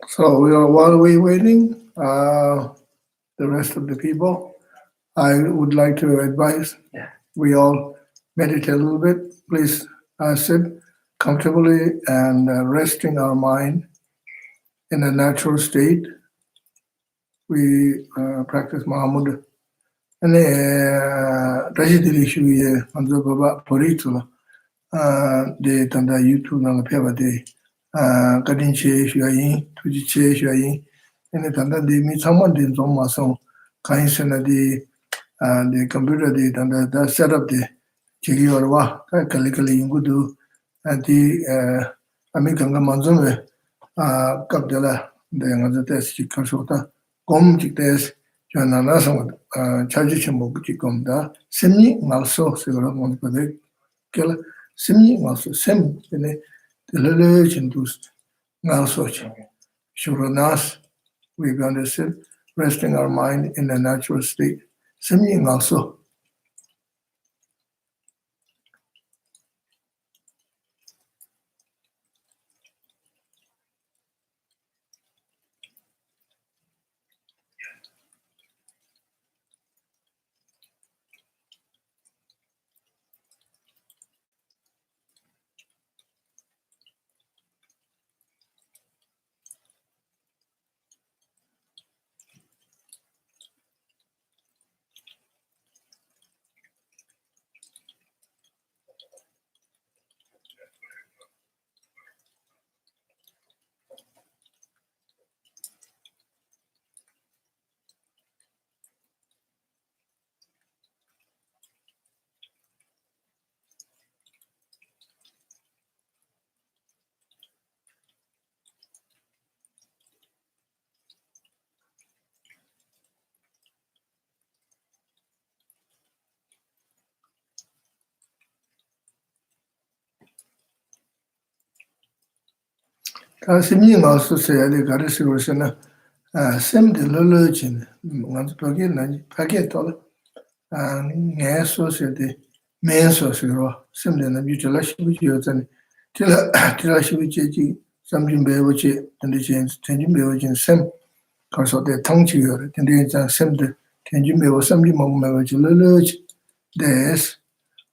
So while we're waiting, the rest of the people, I would like to advise we all meditate a little bit. Please sit comfortably and resting our mind in a natural state. We practice Mahamud. And Rajidiri Shuye, Anzo Baba Poritula, the Tanda YouTube on the Peva Day, Kadinche Shuayin, Tujiche Shuayin, and the Tanda de meet someone in Zoma song, Kainsana the computer did and the set up the Chigi or Wa, Kalikali Yungudu, and the Amikanga Manzume, Kapdela, the other test Chikasota, Gom Chiktes, Janana, some Chajichimok da, Simi, also, Sigurd Montpede, Kill, Simi, also, Sim, the Lilith induced, also, Shuranas, we're going to sit, resting our mind in a natural state. Simi, also. Simi also say the Garisi Rosana, Sim the Lulujin, once again, Pagetol, and Yaso said the Menso Siro, Sim the Mutilashi and Tilashi, something Bewochi, and the chains, Tenjin Bewojin, Sim, because of the tongue cheer, and the Sim the Tenjin Bewo, something Momaji Luluj, there's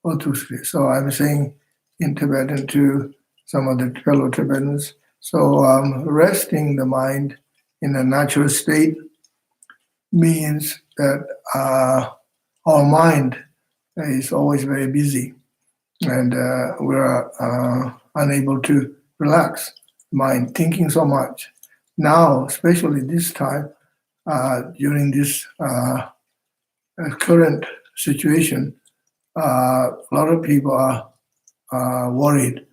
or to speak. So I'm saying in Tibetan to some of the fellow Tibetans. So resting the mind in a natural state means that our mind is always very busy and we're unable to relax mind, thinking so much. Now, especially this time, during this current situation, a lot of people are worried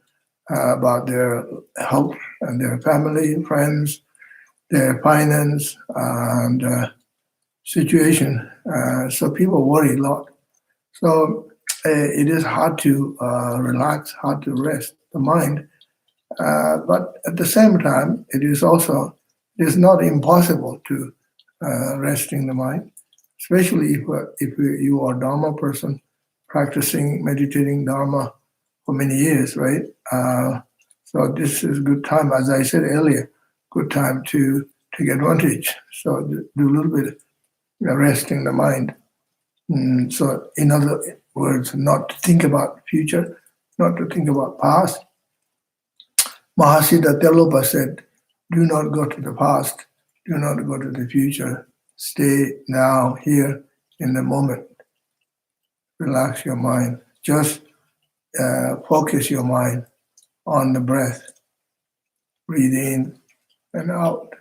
about their health and their family, friends, their finance and situation. So people worry a lot. So it is hard to relax, hard to rest the mind. But at the same time, it is not impossible to resting the mind, especially if you are a Dharma person practicing, meditating Dharma for many years, right? So this is a good time, as I said earlier, good time to take advantage. So do a little bit of resting the mind. So in other words, not to think about future, not to think about past. Mahasiddha Telopa said, do not go to the past, do not go to the future. Stay now, here, in the moment. Relax your mind. Just focus your mind on the breath. Breathe in and out.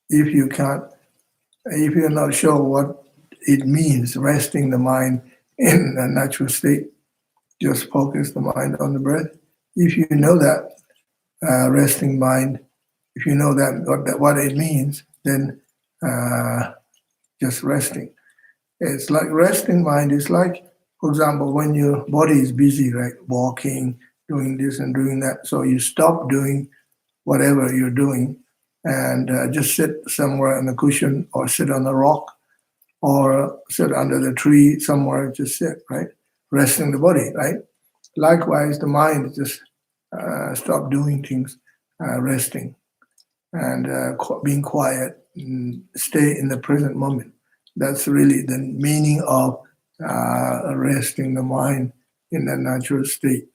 If you're not sure what it means, resting the mind in a natural state, just focus the mind on the breath. If you know that resting mind, if you know that what it means, then just resting. It's like resting mind is like, for example, when your body is busy, right, walking, doing this and doing that, so you stop doing whatever you're doing and just sit somewhere on a cushion or sit on a rock or sit under the tree somewhere, just sit, right? Resting the body, right? Likewise, the mind just stop doing things resting and being quiet, stay in the present moment. That's really the meaning of resting the mind in the natural state.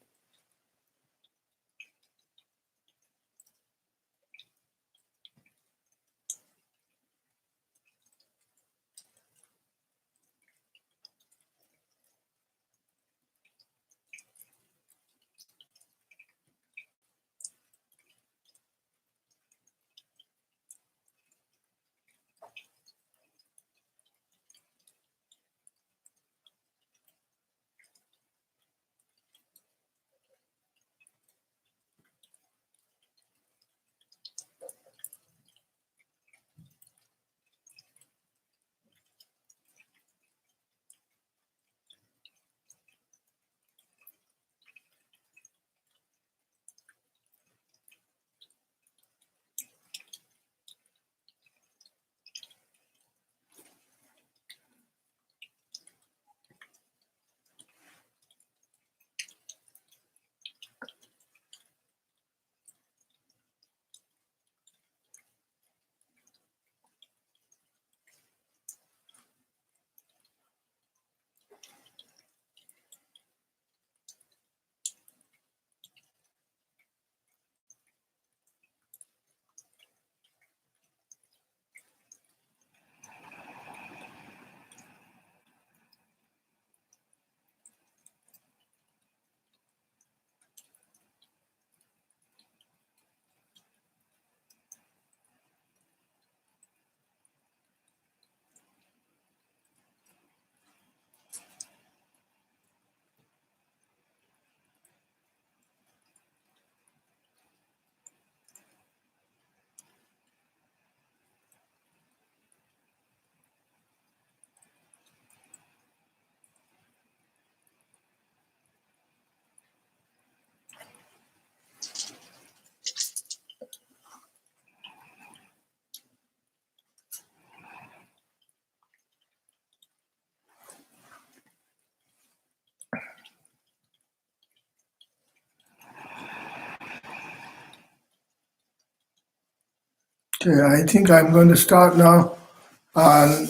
Okay, I think I'm going to start now.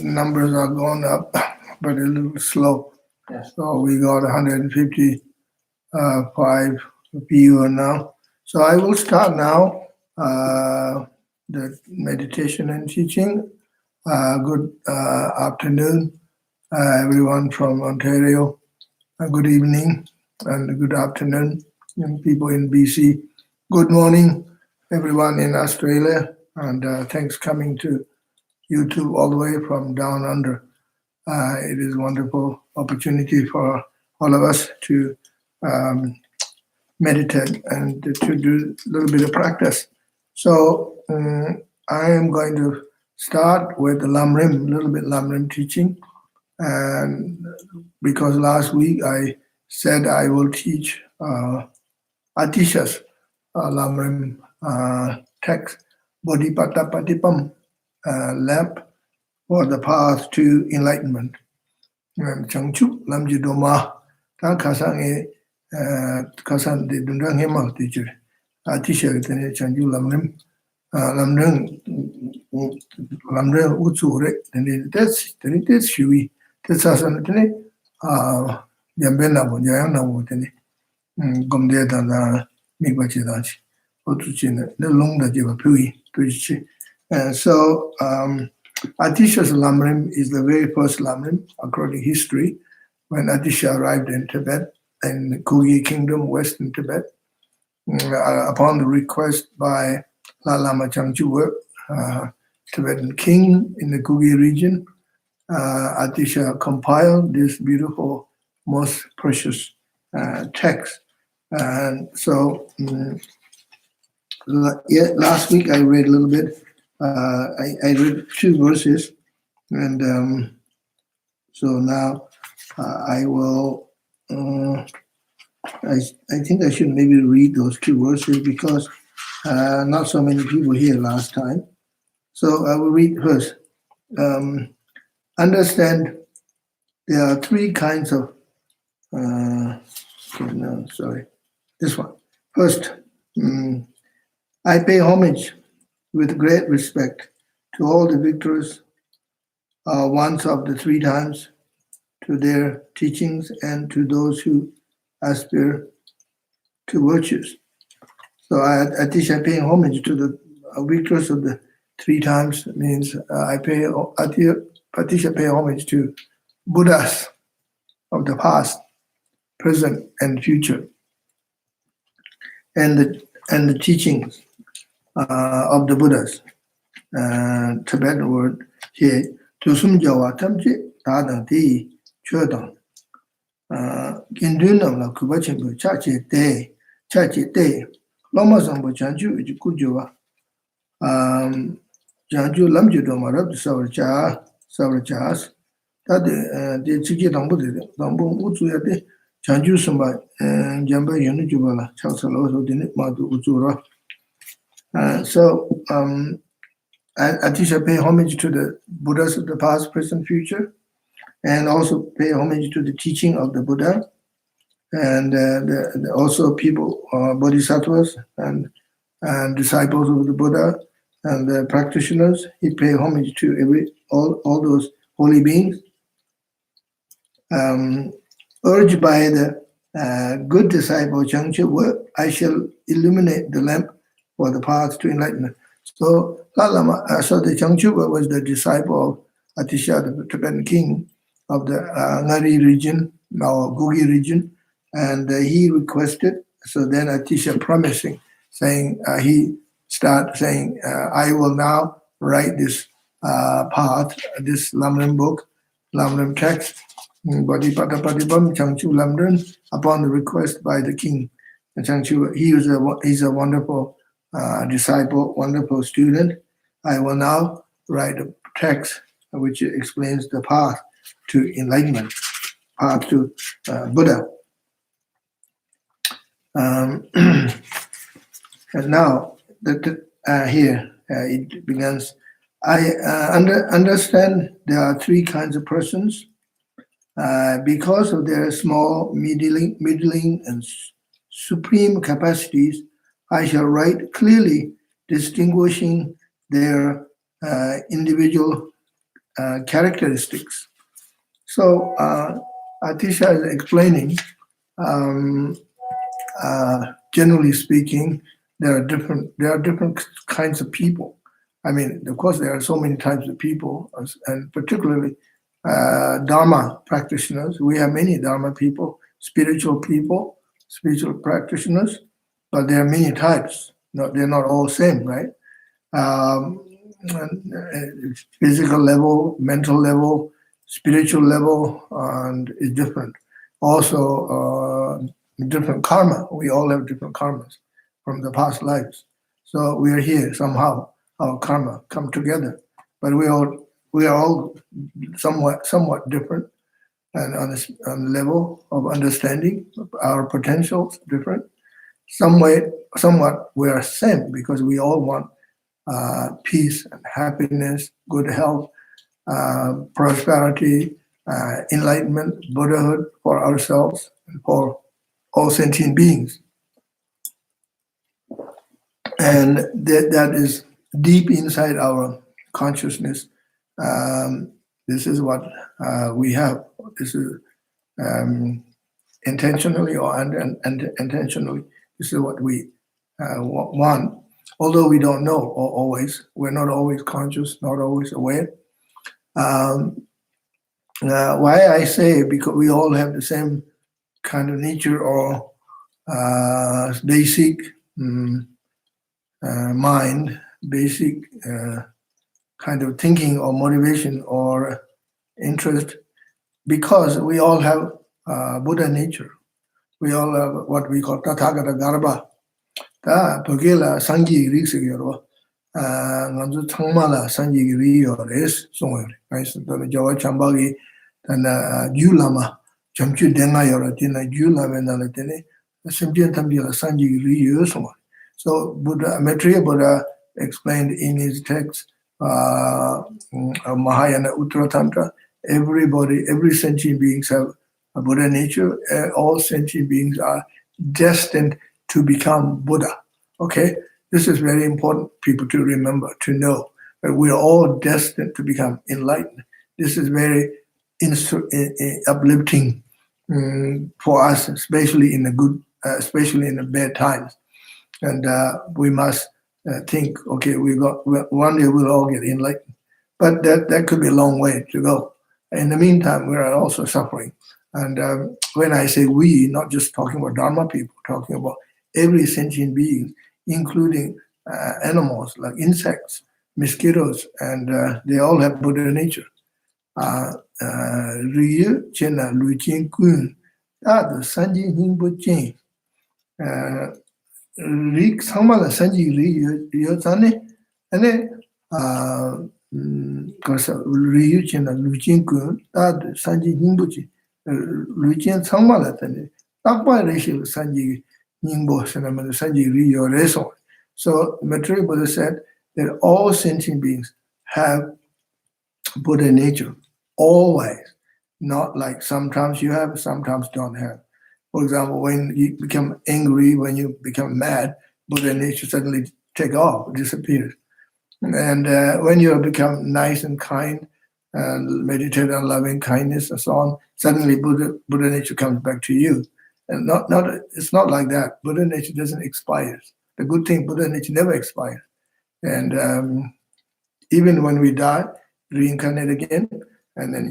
Numbers are going up, but a little slow. Yes. So we got 155 viewers now. So I will start now the meditation and teaching. Good afternoon, everyone from Ontario. Good evening and good afternoon, people in BC. Good morning, everyone in Australia. And thanks coming to YouTube all the way from down under. It is a wonderful opportunity for all of us to meditate and to do a little bit of practice. So I am going to start with the lamrim, a little bit lamrim teaching. And because last week I said I will teach Atisha's lamrim text, bodhichitta patipam, lamp for the path to enlightenment. Changchu lamji doma ta kasang kasan de dundang hema teacher. Atisha tene changchu lamrim lamrim utsure tene that's shui that's asan tene yambena bo yayana bo tene gomde da migwachi dachi otuchine the long da jiba pui tuichi. So Atisha's lamrim is the very first lamrim according to history. When Atisha arrived in Tibet, in the Kugi Kingdom, Western Tibet, upon the request by Lama Changchuwa, Tibetan king in the Kugi region, Atisha compiled this beautiful, most precious text. And so last week I read a little bit. I read 2 verses, and so now I will. I think I should maybe read those 2 verses because not so many people here last time. So I will read first. Understand there are 3 kinds of. This one. First, I pay homage with great respect to all the victors, ones of the three times, to their teachings, and to those who aspire to virtues. So I teach I pay homage to the victors of the three times. Means I pay homage to Buddhas of the past, present, and future, and the teachings of the Buddhas. Tibetan word here, Tusum Jawa Tamji, Tadang Ti, Chodang. Kindunam la Kubachimbu, Chachi Te, Loma Sambo Chanju, Kujuva, Janju Lamju Domarab, Savrachas, that the Chiki Dambu, Dambu Utsuyate, Janju Samba, Jamba Yunujubala, Chaksalo, Dinit Madu Uzura. So I teach I pay homage to the Buddhas of the past, present, future, and also pay homage to the teaching of the Buddha, and also people, bodhisattvas, and disciples of the Buddha, and the practitioners. He pay homage to all those holy beings. Urged by the good disciple Changche, I shall illuminate the lamp for the path to enlightenment. So the Changchuba was the disciple of Atisha, the Tibetan king of the Ngari region, now Gogi region, and he requested. So then Atisha promising, saying he started saying, I will now write this path, this lamrim book, lamrim text, Bodhipada Padibam Changchu Lamrim, upon the request by the king. And Changchu, he's a wonderful disciple, wonderful student. I will now write a text which explains the path to enlightenment, path to Buddha. And now here it begins. I understand there are three kinds of persons. Because of their small, middling, and supreme capacities, I shall write clearly distinguishing their individual characteristics. So Atisha is explaining, generally speaking, there are different kinds of people. I mean, of course, there are so many types of people, and particularly Dharma practitioners. We have many Dharma people, spiritual practitioners, but there are many types. No, they're not all same, right? Physical level, mental level, spiritual level, and is different. Also, different karma. We all have different karmas from the past lives. So we are here somehow. Our karma come together, but we are all somewhat different, and on the level of understanding, our potentials different. Somewhat we are same because we all want peace and happiness, good health, prosperity, enlightenment, Buddhahood for ourselves and for all sentient beings. And that is deep inside our consciousness. This is what we have. This is intentionally or unintentionally. This is what we want. Although we don't know always, we're not always conscious, not always aware. Why I say because we all have the same kind of nature or basic mind, basic kind of thinking or motivation or interest, because we all have Buddha nature. We all have what we call Tathagata Garbha. Ta pagela sangi riksegero nganzu thangmala sangi riyores songore. Right? So the Jawa Chambagi and Julama Chamchu Denga Yoratina Julama Nalatene, Simpian Tambila sangi riyosongore. So Buddha, Maitreya Buddha explained in his text, Mahayana Uttara Tantra, every sentient beings have a Buddha nature. All sentient beings are destined to become Buddha. Okay, This is very important, people, to remember, to know that we're all destined to become enlightened. This is very uplifting for us, especially in the good, especially in the bad times. And we must think, okay, one day we'll all get enlightened. But that could be a long way to go. In the meantime, we are also suffering. And when I say we, not just talking about Dharma people, talking about every sentient being, including animals like insects, mosquitoes, and they all have Buddha nature. Riyu chena lu chen kun, da sanji hingbo chen. Rik sangmala sanji riyu zane, ane riyu chena lu chen kun, da sanji hingbo chen. Lu chen sangmala tane, takpa reshi sanji hingbo sanamana sanji riyu reso. So Maitreya Buddha said that all sentient beings have Buddha nature, always. Not like sometimes you have, sometimes don't have. For example, when you become angry, when you become mad, Buddha nature suddenly take off, disappears. And when you become nice and kind, and meditate on loving kindness and so on, suddenly Buddha nature comes back to you. And it's not like that. Buddha nature doesn't expire. The good thing, Buddha nature never expires. And even when we die, reincarnate again, and then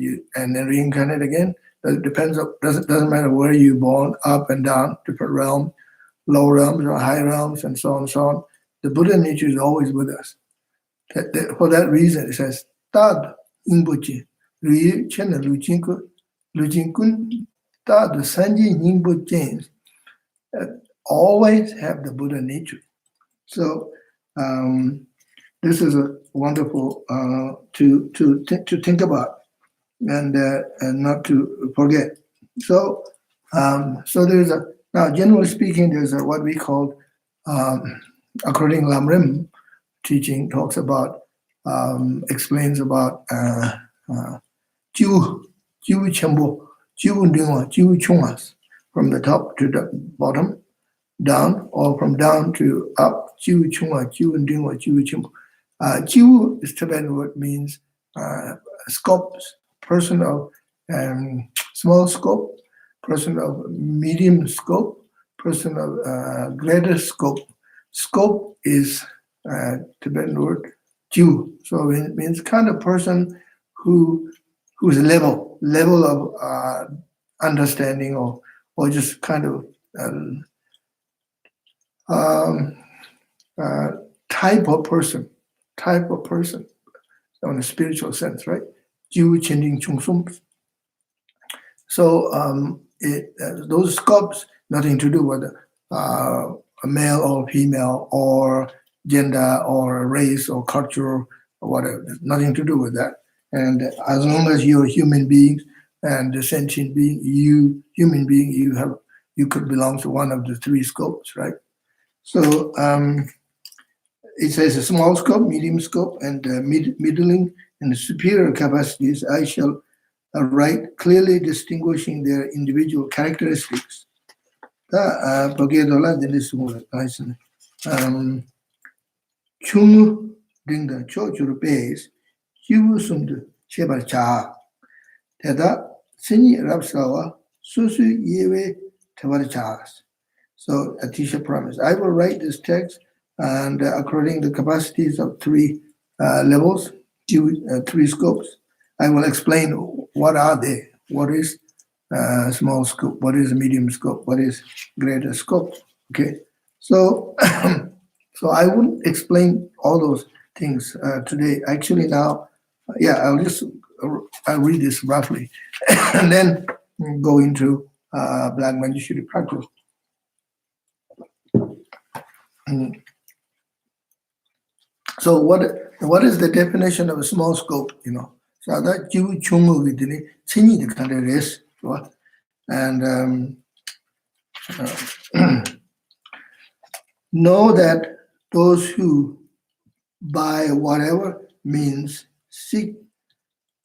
reincarnate again. That depends on, doesn't matter where you're born, up and down, different realms, low realms or high realms, and so on and so on. The Buddha nature is always with us. For that reason, it says, Tad Ingbochi, Ri Chena Lujinkun, Tad Sanji Ningbo James, always have the Buddha nature. So this is a wonderful to think about and not to forget. So there's now generally speaking, there's what we call according lamrim teaching talks about explains about jivu chenpo, jivu dingwa, jivu chungas, from the top to the bottom, down, or from down to up, jivu chunga, jivu dingwa, jivu chenpo. Jivu is Tibetan word, means scope, person of small scope, person of medium scope, person of greater scope. Scope is Tibetan word, jivu. So it means kind of person who's level of understanding or just kind of type of person on a spiritual sense, right? Jivu Chending Chung. So those scopes, nothing to do with a male or female or gender or race or culture or whatever. Nothing to do with that. And as long as you're a human being and a sentient being, you could belong to one of the three scopes, right? So it says a small scope, medium scope, and middling and the superior capacities. I shall write clearly distinguishing their individual characteristics. Chung dinga chochur base, jivu sumdu shebar cha. Teda sini rapsawa susu yewe tabar chas. So Atisha promised, I will write this text and according to the capacities of three levels, three scopes. I will explain what are they, what is small scope, what is medium scope, what is greater scope. Okay, so so I wouldn't explain all those things today. Actually now, I'll read this roughly and then go into Black Manjushri practice. So what is the definition of a small scope? So that jivu chungu vidini chini the kind of rest, and know that those who by whatever means seek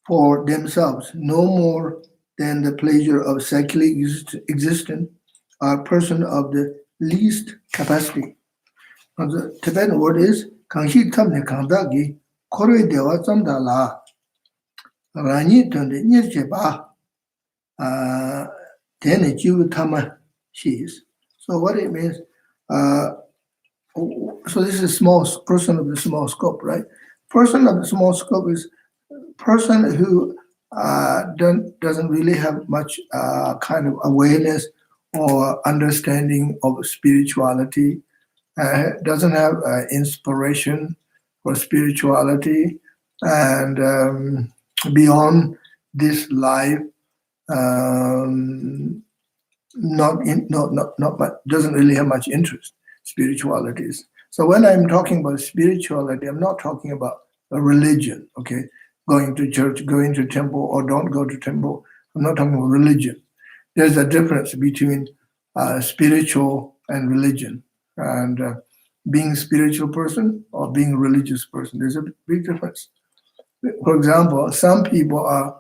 for themselves no more than the pleasure of secular existence are person of the least capacity. The Tibetan word is Kangshi Tamne Kangdagi Kore Dewa Tsamdala Rani Tunde Nirjeba Tene Jivu Tama Shis. So what it means, so this is small person of the small scope, right? Person of the small scope is person who doesn't really have much kind of awareness or understanding of spirituality, doesn't have inspiration for spirituality, and beyond this life, not much, doesn't really have much interest spiritualities. So when I'm talking about spirituality, I'm not talking about a religion, okay? Going to church, going to temple, or don't go to temple. I'm not talking about religion. There's a difference between spiritual and religion, and being a spiritual person or being a religious person. There's a big difference. For example, some people are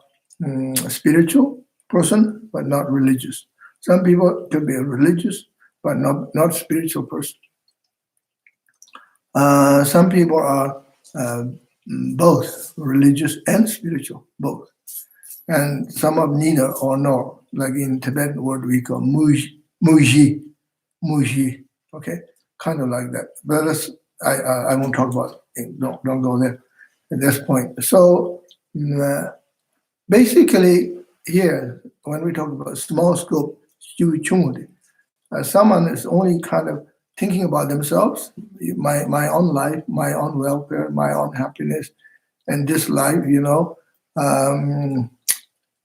spiritual person but not religious. Some people can be a religious but not spiritual person. Some people are both religious and spiritual, both. And some of neither or nor, like in Tibetan word we call muji, okay? Kind of like that. But I won't talk about it. Don't go there at this point. So basically here, when we talk about small scope, someone is only kind of thinking about themselves, my own life, my own welfare, my own happiness, and this life,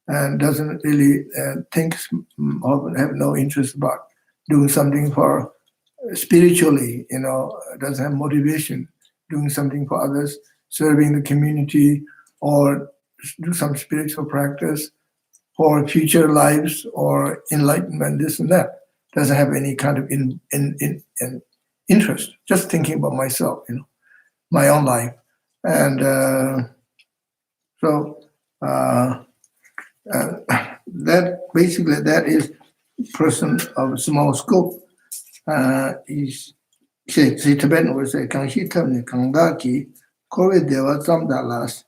and doesn't really think or have no interest about doing something for spiritually, doesn't have motivation, doing something for others, serving the community, or do some spiritual practice for future lives or enlightenment, this and that. Doesn't have any kind of interest, just thinking about myself, my own life. And so that basically, that is person of small scope. Is Tibetan would say, Kangshi Tamne Kangdaki, Kore Dewa Tsamdalas,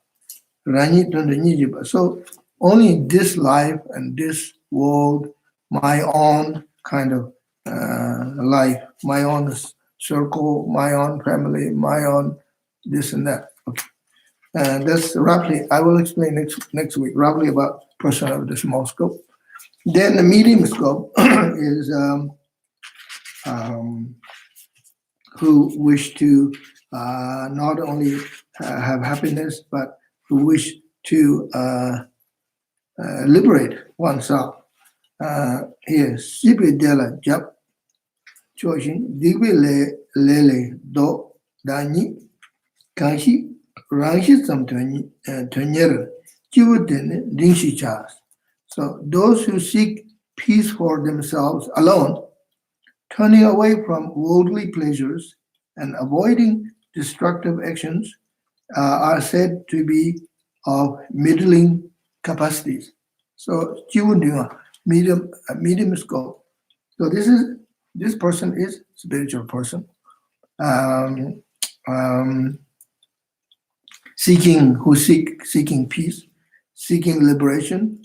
Rani Tunde Nijiba. So only this life and this world, my own kind of life, my own circle, my own family, my own this and that. Okay. And that's roughly, I will explain next week, roughly about person of the small scope. Then the medium scope is who wish to not only have happiness, but who wish to liberate oneself. Here, Sibi Dela Jap Choshin, Dibi Lele Do Dani, Kanshi, Ranshi Sam Tunyer, Jivuden Dingshi Chas. So those who seek peace for themselves alone, turning away from worldly pleasures and avoiding destructive actions, are said to be of middling capacities. So medium scope. So this person is spiritual person, seeking peace, seeking liberation.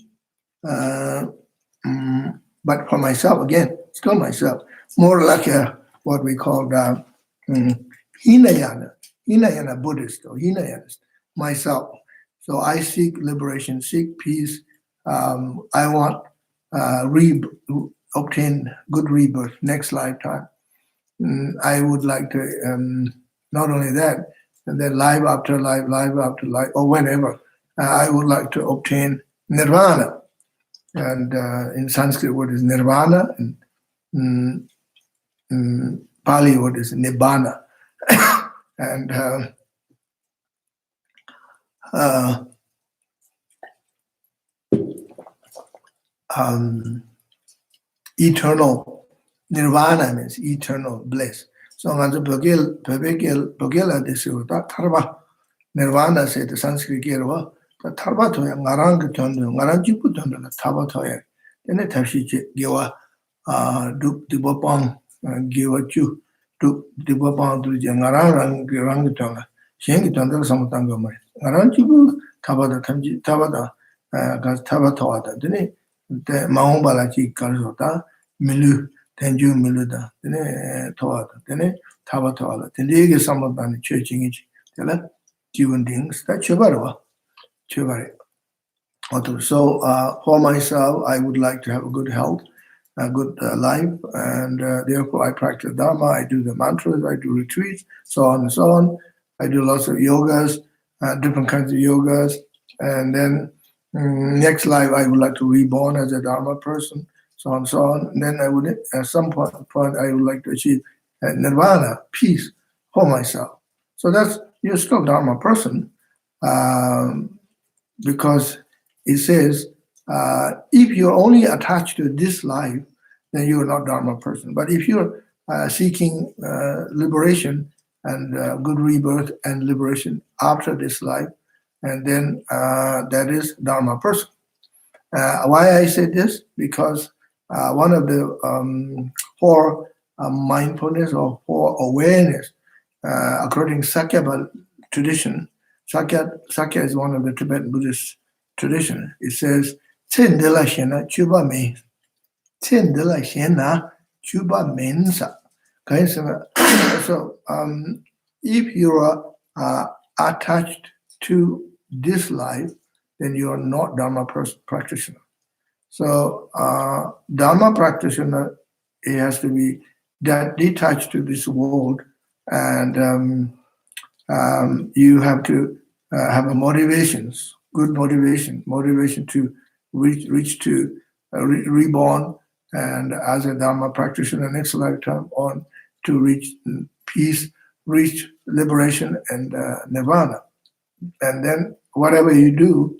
But for myself, again, still myself, more like what we call Hinayana Buddhist or Hinayanist, myself. So I seek liberation, seek peace. I want obtain good rebirth next lifetime. I would like to, not only that, and then life after life, or whenever, I would like to obtain nirvana. And in Sanskrit word is nirvana, and Pali word is nibbana. And eternal nirvana means eternal bliss. So Pogela this is Tharva. Nirvana said the Sanskrit Gerwa, the Tharva Toya, Narang Tondo, Naranjipu Tondo, Tharva Toya. Then it has Giwa Dubopong, Giwa Chu, to the Baba to Jangarang Rangitonga, Shangi Tandal Samatanga, Aranchibu, Tabata Tamji, Tabata, Tabatoata, the Mahobalachi Karzota, Milu, Tenju Miluda, the Toata, the Tabatoala, the Lega Samadan churching each, the Jivan things, that Chivarava, Chivari. So, for myself, I would like to have a good health, a good life, and therefore I practice Dharma, I do the mantras, I do retreats, so on and so on. I do lots of yogas, different kinds of yogas, and then next life I would like to reborn as a Dharma person, so on and so on. And then I would, at some point I would like to achieve nirvana, peace for myself. So that's, you're still Dharma person, because it says, if you're only attached to this life, then you're not Dharma person. But if you're seeking liberation and good rebirth and liberation after this life, and then that is Dharma person. Why I say this? Because one of the four mindfulness or four awareness, according to Sakya tradition, Sakya is one of the Tibetan Buddhist tradition. It says, "Tsendela shena chuba means." Tsendela shena chuba means. So, if you are attached to this life, then you are not Dharma practitioner. So, Dharma practitioner, it has to be that detached to this world, and you have to have a motivations, good motivation to reach to reborn, and as a Dharma practitioner next lifetime on to reach peace, reach liberation and nirvana. And then whatever you do,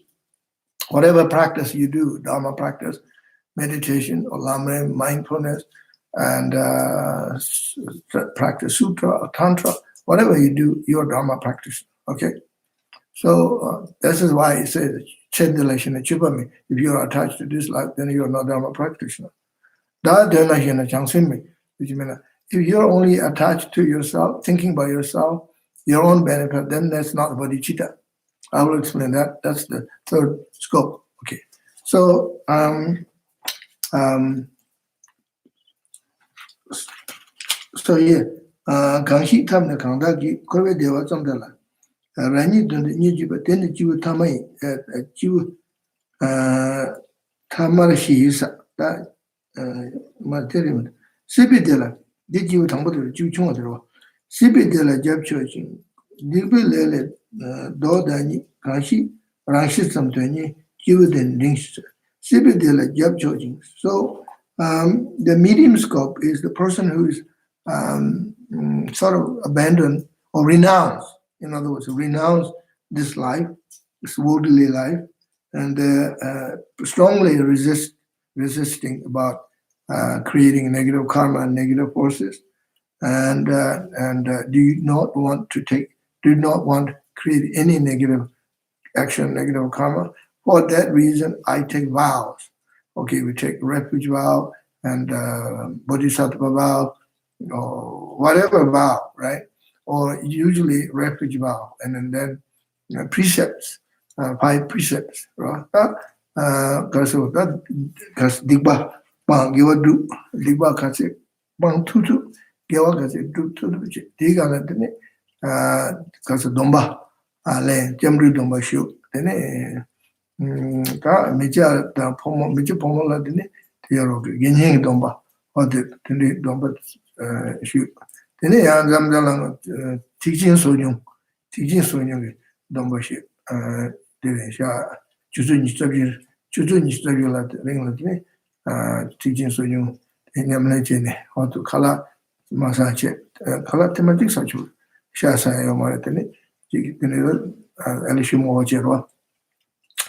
whatever practice you do, Dharma practice, meditation or lamrim, mindfulness, and practice sutra or tantra, whatever you do, you're Dharma practitioner. Okay? So this is why it says, if you're attached to this life, then you're not Dharma practitioner. If you're only attached to yourself, thinking about yourself, your own benefit, then that's not bodhichitta. I will explain that. That's the third scope. Okay. So yeah. Gangshi tamne kangdagi korwe dewa tsamdala. Rani dunde nijiba tenne jivu tamai jivu tamara shihisa. Da material. Sibi dela di jivu tangbodo jivu chunga derwa. Sibi dela jabcho jing. Digbe lele do dani gangshi rangshi tsamdani jivu den lingshi. Sibi dela jabcho jing. So the medium scope is the person who is sort of abandon or renounce, in other words, renounce this life, this worldly life, and strongly resisting about creating negative karma and negative forces, and do not want to create any negative action, negative karma. For that reason, I take vows. Okay, we take refuge vow and bodhisattva vow, or whatever vow, right? Or usually refuge vow, and then precepts, 5 precepts, right? Because digba bang giwa do digba kasi bang tutu giwa kasi do tutu diga na dene kasi domba ale jamri domba shu dene ka meja da pomo la dene tiyaro genheng domba ode dene domba shu dene ya zamdalang tikjin sonyong domba shu dene sha juzu nistabir la ring la dene tikjin sonyong nyamle jene hotu kala masa che kala tematik sachu sha sa yo mare dene dene alishimo jerwa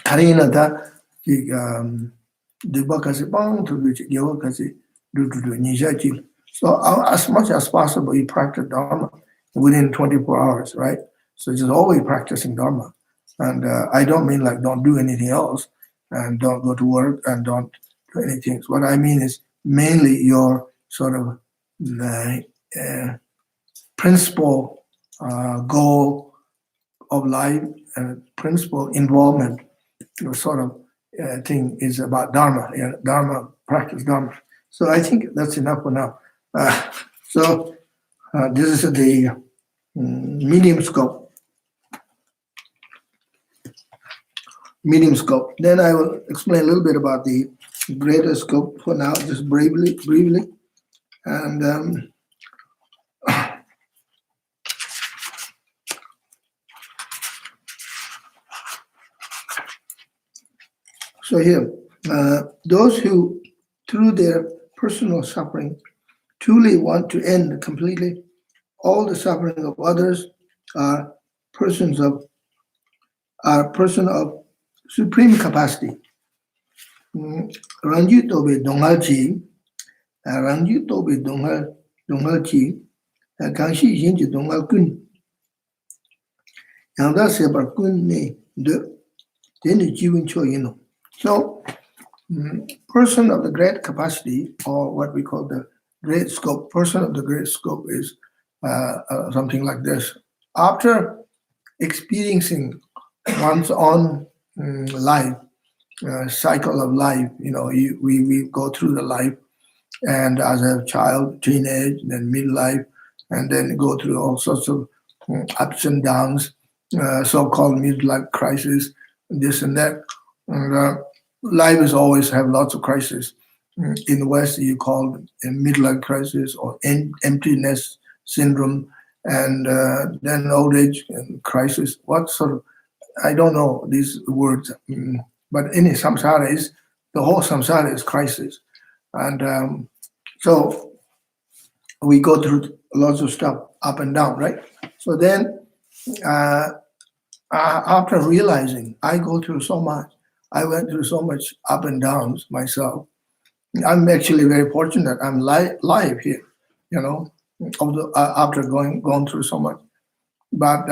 Karina da the bakasi bang to which Yawakasi do Nijaji. So as much as possible you practice Dharma within 24 hours, right? So just always practicing Dharma. And I don't mean like don't do anything else and don't go to work and don't do anything. What I mean is mainly your sort of principal goal of life, principal involvement, sort of thing is about Dharma, Dharma, practice Dharma. So I think that's enough for now. So this is the medium scope. Then I will explain a little bit about the greater scope for now, just briefly. And so here, those who, through their personal suffering, truly want to end completely all the suffering of others are persons of supreme capacity. Ranju tobe dongalchi, ranju tobe dongalchi, kanshi yinji dongal kun. Yangda sebar kun ne de deni jiwin cho yino. So, person of the great capacity, or what we call the great scope, person of the great scope is something like this. After experiencing one's own life, cycle of life, we go through the life, and as a child, teenage, then midlife, and then go through all sorts of ups and downs, so-called midlife crisis, this and that. And, life is always have lots of crises. In the West, you call it a midlife crisis or emptiness syndrome, and then old age crisis. What sort of, I don't know these words, but in samsara is, the whole samsara is crisis. And so we go through lots of stuff, up and down, right? So then after realizing I go through so much, I went through so much up and downs myself. I'm actually very fortunate. I'm live here, after going through so much. But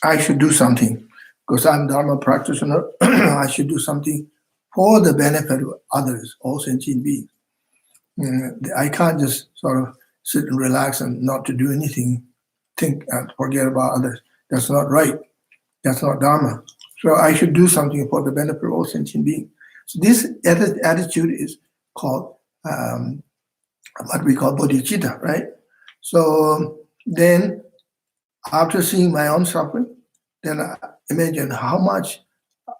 I should do something because I'm Dharma practitioner. I should do something for the benefit of others, all sentient beings. I can't just sort of sit and relax and not to do anything, think and forget about others. That's not right. That's not Dharma. So I should do something for the benefit of all sentient beings. So this attitude is called what we call bodhichitta, right? So then after seeing my own suffering, then I imagine how much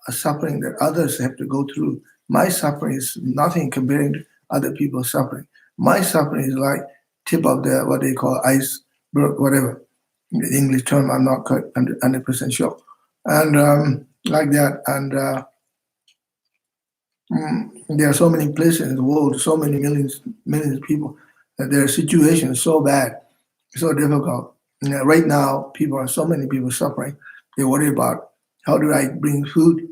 suffering that others have to go through. My suffering is nothing comparing to other people's suffering. My suffering is like tip of the, what they call iceberg, whatever. The English term, I'm not 100% sure. And like that, and there are so many places in the world, so many millions of people, that their situation is so bad, so difficult. Right now, so many people suffering. They worry about how do I bring food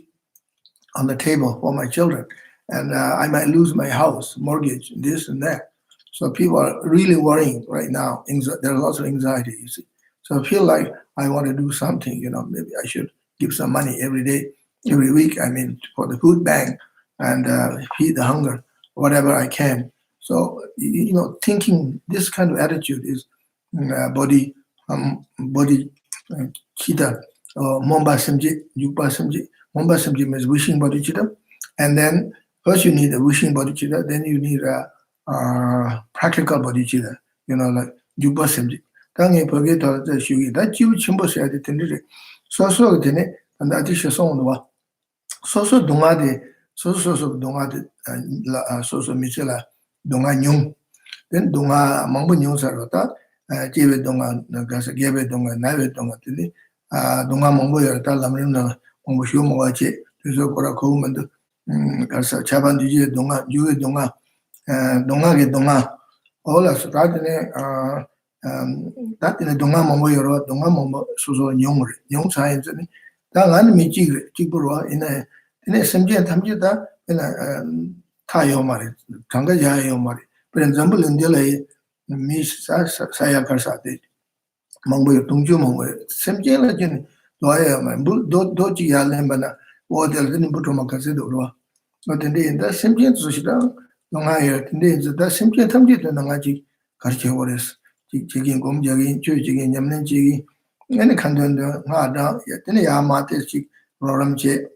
on the table for my children, and I might lose my house, mortgage, this and that. So people are really worrying right now. There's lots of anxiety, you see. So I feel like I want to do something, maybe I should give some money every day, every week, for the food bank, and feed the hunger, whatever I can. So, thinking this kind of attitude is bodhichitta, or momba semji, yukpa semji. Momba semji means wishing bodhichitta. And then first you need a wishing bodhichitta, then you need a practical bodhichitta, like yukpa semji. 당에 거기에 더 쉬기 다 지우 침보셔야 될 텐데 소소 되네 안다지 쇼송도 와 소소 동아데 소소 동아데 소소 미sel라 동아뇽 된 동아 망부뇽서로다 제베 동아 가서 게베 동아 나베 동아 되네 동아 망부여다 람림나 망부쇼 뭐가지 그래서 거라 거우면도 가서 자반디지 동아 유의 동아 동아게 동아 올라서 다네 that in a donga momo yoro, donga momo suzo nyong science, that me chigburwa in a semji and tamjita in a tayo mari, tanga jayo mari. For example, in delay, Miss Sayakarsate, Mongo Tungju Mongo, semji legend, doji yalembana, or the little butomakasedo. But in that semji and sushida, long higher, in that semji and tamjita nangaji, Karchevores. jigging gum jigging, jigging yamin jigging, and the content hada, yet in the Yamate chick, Roram che,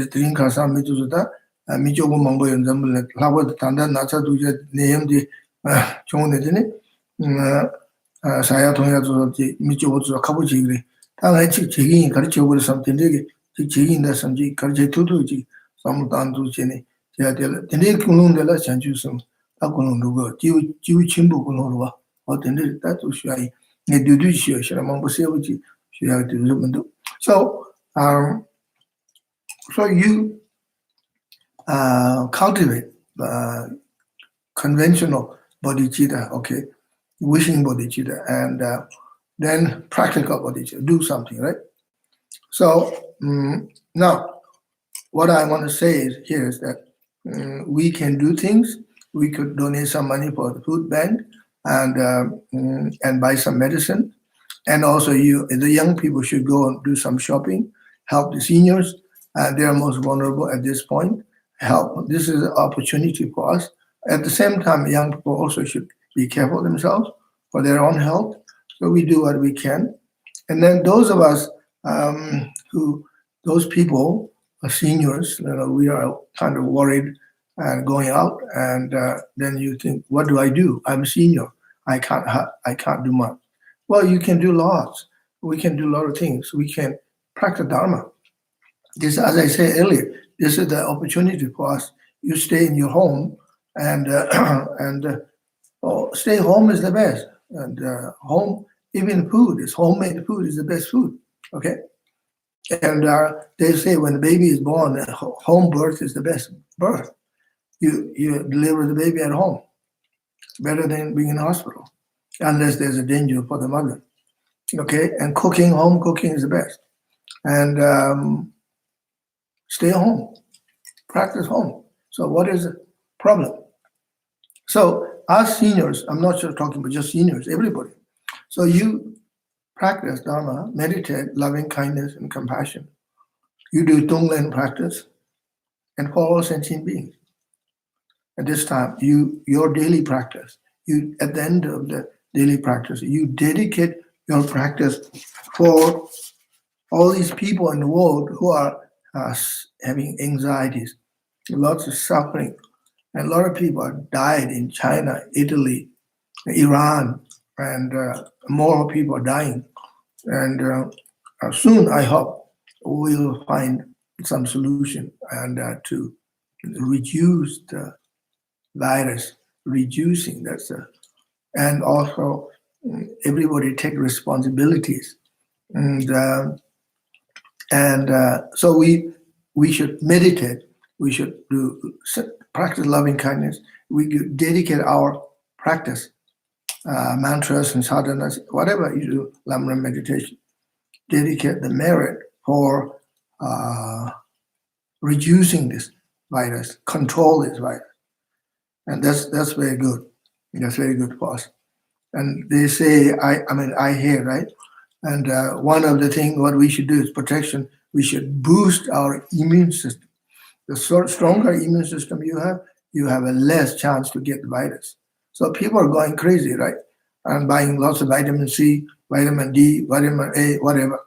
drink or some mituzuta, Mijogo Mongo and Zamble, Howard Tanda, Nasa to get name the Chonedini, Sayatoya, Mijo, a couple jiggy. I chigging, culture with something, jigging the some jig, culture to some down to Jenny. The Nil Kulun de la Chanjusum, Akunundugo, Jiu Chimbu Kunova, or the Nil that was shy, a Duducio, Sharamambosevici, she had to do. So, so you cultivate conventional bodhichitta, okay, wishing bodhichitta, and then practical bodhichitta, do something, right? So now, what I want to say here is that we can do things. We could donate some money for the food bank and buy some medicine. And also, the young people should go and do some shopping, help the seniors. They are most vulnerable at this point. Help. This is an opportunity for us. At the same time, young people also should be careful themselves for their own health. So we do what we can. And then those of us those people, seniors, we are kind of worried and going out. And then you think, what do I do? I'm a senior. I can't do much. Well, you can do lots. We can do a lot of things. We can practice Dharma. This, as I said earlier, this is the opportunity for us. You stay in your home, and stay home is the best. And home, even food is homemade food is the best food. Okay, and they say when the baby is born, home birth is the best birth. You deliver the baby at home, better than being in the hospital, unless there's a danger for the mother. Okay, and home cooking is the best. And stay home, practice home. So what is the problem? So us seniors, I'm not just talking about just seniors, everybody. So you practice Dharma, meditate, loving kindness and compassion. You do Tonglen practice and follow sentient beings. At this time, your daily practice, at the end of the daily practice, you dedicate your practice for all these people in the world who are having anxieties, lots of suffering. And a lot of people died in China, Italy, Iran, and more people are dying. And soon, I hope, we'll find some solution and to reduce the virus, reducing that. And also, everybody take responsibilities. And so we should meditate. We should practice loving kindness. We could dedicate our practice, mantras and sadhanas, whatever you do, lamrim meditation. Dedicate the merit for reducing this virus, control this virus, and that's very good. That's very good for us. And they say, I hear, right? And one of the things what we should do is protection. We should boost our immune system. The stronger immune system you have a less chance to get the virus. So people are going crazy, right? And buying lots of vitamin C, vitamin D, vitamin A, whatever.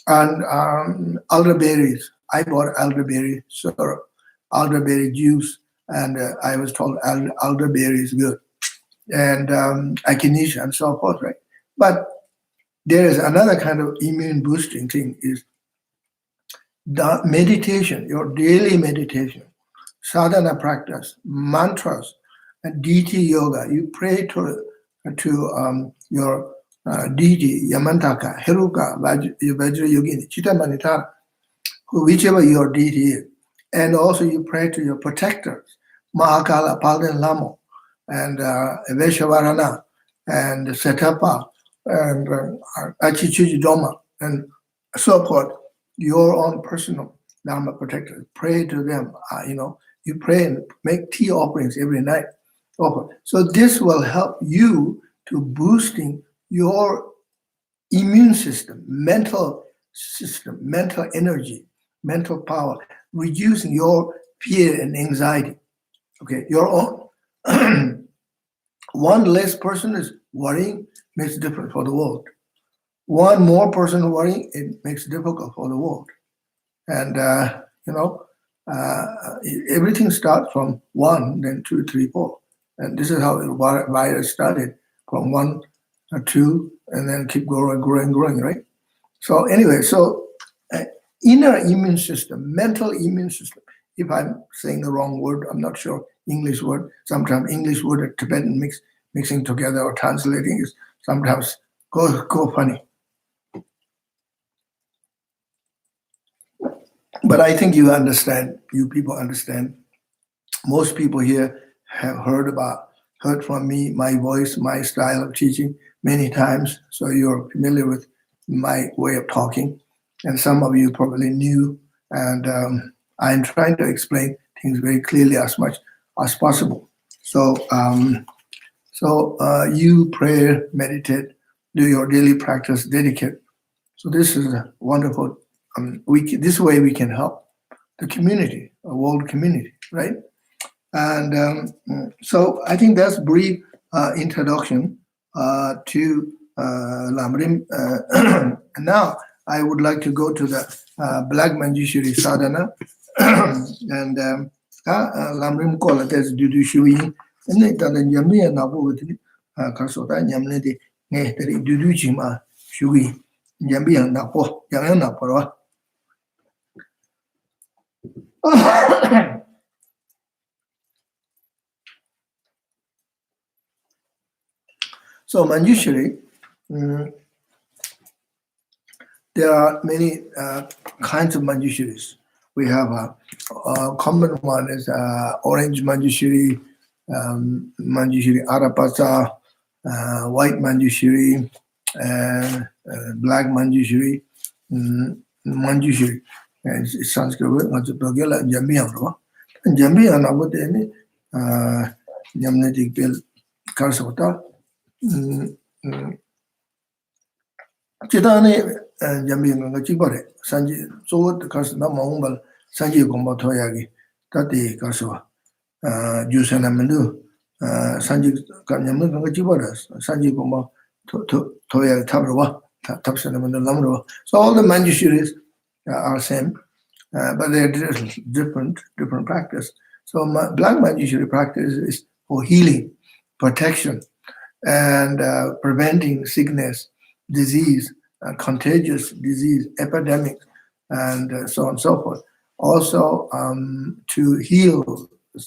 And elderberries. I bought elderberry syrup, elderberry juice, and I was told elderberry is good. And echinacea and so forth, right? But there is another kind of immune boosting thing is the meditation, your daily meditation, sadhana practice, mantras, and deity yoga. You pray to your deity, Yamantaka, Heruka, Vajra Yogini, Chittamanitara, whichever your deity is. And also you pray to your protectors, Mahakala, Palden Lamo, and Veshavarana, and Setapa, and Achichuji Doma, and so forth. Your own personal Dharma protectors. Pray to them. You pray and make tea offerings every night. So this will help you to boosting your immune system, mental energy, mental power, reducing your fear and anxiety. Okay, your own one less person is worrying makes a difference for the world. One more person worrying, it makes it difficult for the world. And, everything starts from 1, then 2, 3, 4. And this is how the virus started, from 1, 2, and then keep growing, right? So anyway, inner immune system, mental immune system. If I'm saying the wrong word, I'm not sure. English word, sometimes English word and Tibetan mixing together or translating is sometimes go funny. But I think you people understand. Most people here have heard from me, my voice, my style of teaching many times. So you're familiar with my way of talking. And some of you probably new. And I'm trying to explain things very clearly as much as possible. So you pray, meditate, do your daily practice, dedicate. So this is a wonderful. This way we can help the community, a world community, right? And so I think that's brief introduction to lamrim. Now I would like to go to the Black Manjushri sadhana and lamrim kola tes dudu shui. And then yamni and nabu with kasota yamne de ne dudu chima shui yambi and napo yang napora. So Manjushri, there are many kinds of Manjushris. We have a common one is orange Manjushri, Manjushri Arapasa, white Manjushri, black Manjushri, Manjushri. It's Sanskrit word, Jambiyan. And Jambiyan, I would any Yamnetic Bill Karsota. Chitane Jambiyan Chibore, Sanji, so the Karsana Mongbal, Sanji Gomba Toyagi, Tati Karsua, Jusana Menu, Sanji Kanyamu Chiboras, Sanji Gomba Toya Tabrawa, Tapsana Lamro. So all the Manjushris are same, but they're different practice. So Black Manjushri practice is for healing, protection, and preventing sickness, disease, contagious disease, epidemic, and so on and so forth. Also to heal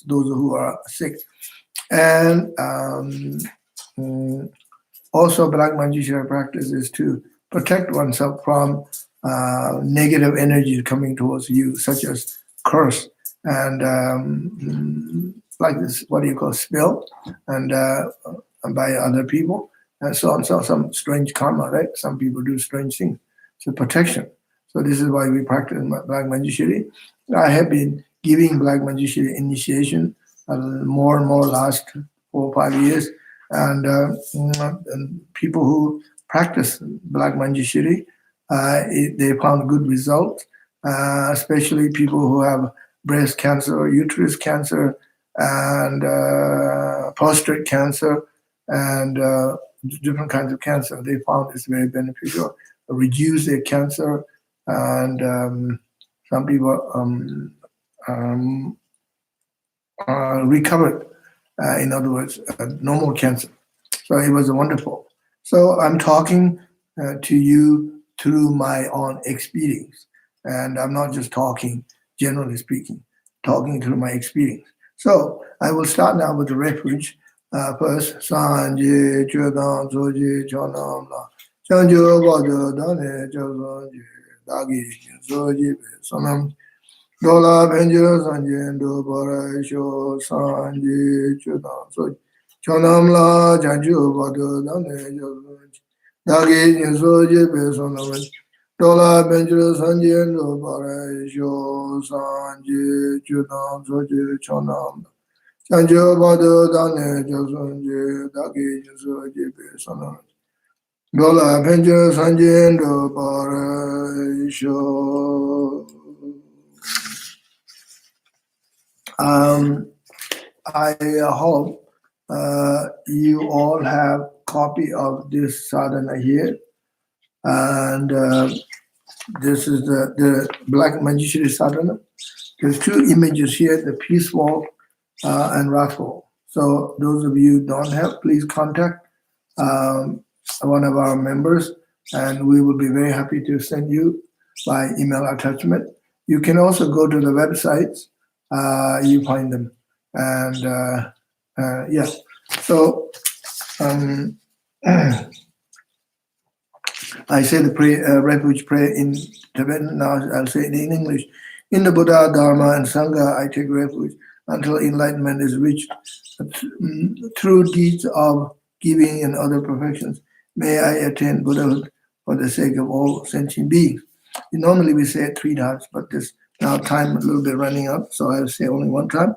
those who are sick. And also Black Manjushri practice is to protect oneself from negative energy coming towards you, such as curse and like this, what do you call, spill, and by other people, and so on. So some strange karma, right? Some people do strange things. So protection. So this is why we practice Black Manjushri. I have been giving Black Manjushri initiation more and more last 4 or 5 years, and people who practice Black Manjushri, they found good results, especially people who have breast cancer, uterus cancer, and prostate cancer, and different kinds of cancer. They found it's very beneficial, reduce their cancer, and some people recovered, in other words, normal cancer. So it was wonderful. So I'm talking to you through my own experience. And I'm not just talking, generally speaking, talking through my experience. So I will start now with the refuge. First, Sanje, Chodan, Soji, Chonam, Sanjo, Bada, Dane, Chosonji, Dagi, Soji, Sonam, Dola, Benjo, Sanje, Dobara, Sho, Sanje, Chodan, Soji, Chonam, La, Janjo, Bada, Dane, Chosonji, Dagi, Soji, Sonam, Dola, Benjo, Sanje, Dobara, Sho, Sanje, Chodan, Soji, Chonam, Sanjo Bado Dane Josonje Dagi Josoje Besona Dola Penjo Sanjendo Barisho. I hope you all have copy of this sadhana here. And this is the Black Manjushri sadhana. There's two images here, the peaceful and wrathful. So those of you who don't have, please contact one of our members, and we will be very happy to send you by email attachment. You can also go to the websites, you find them. And yeah, so I say the refuge prayer in Tibetan, now I'll say it in English. In the Buddha, Dharma, and Sangha, I take refuge until enlightenment is reached through deeds of giving and other perfections. May I attain Buddhahood for the sake of all sentient beings. Normally we say it 3 times, but this now time a little bit running up, so I'll say only 1 time.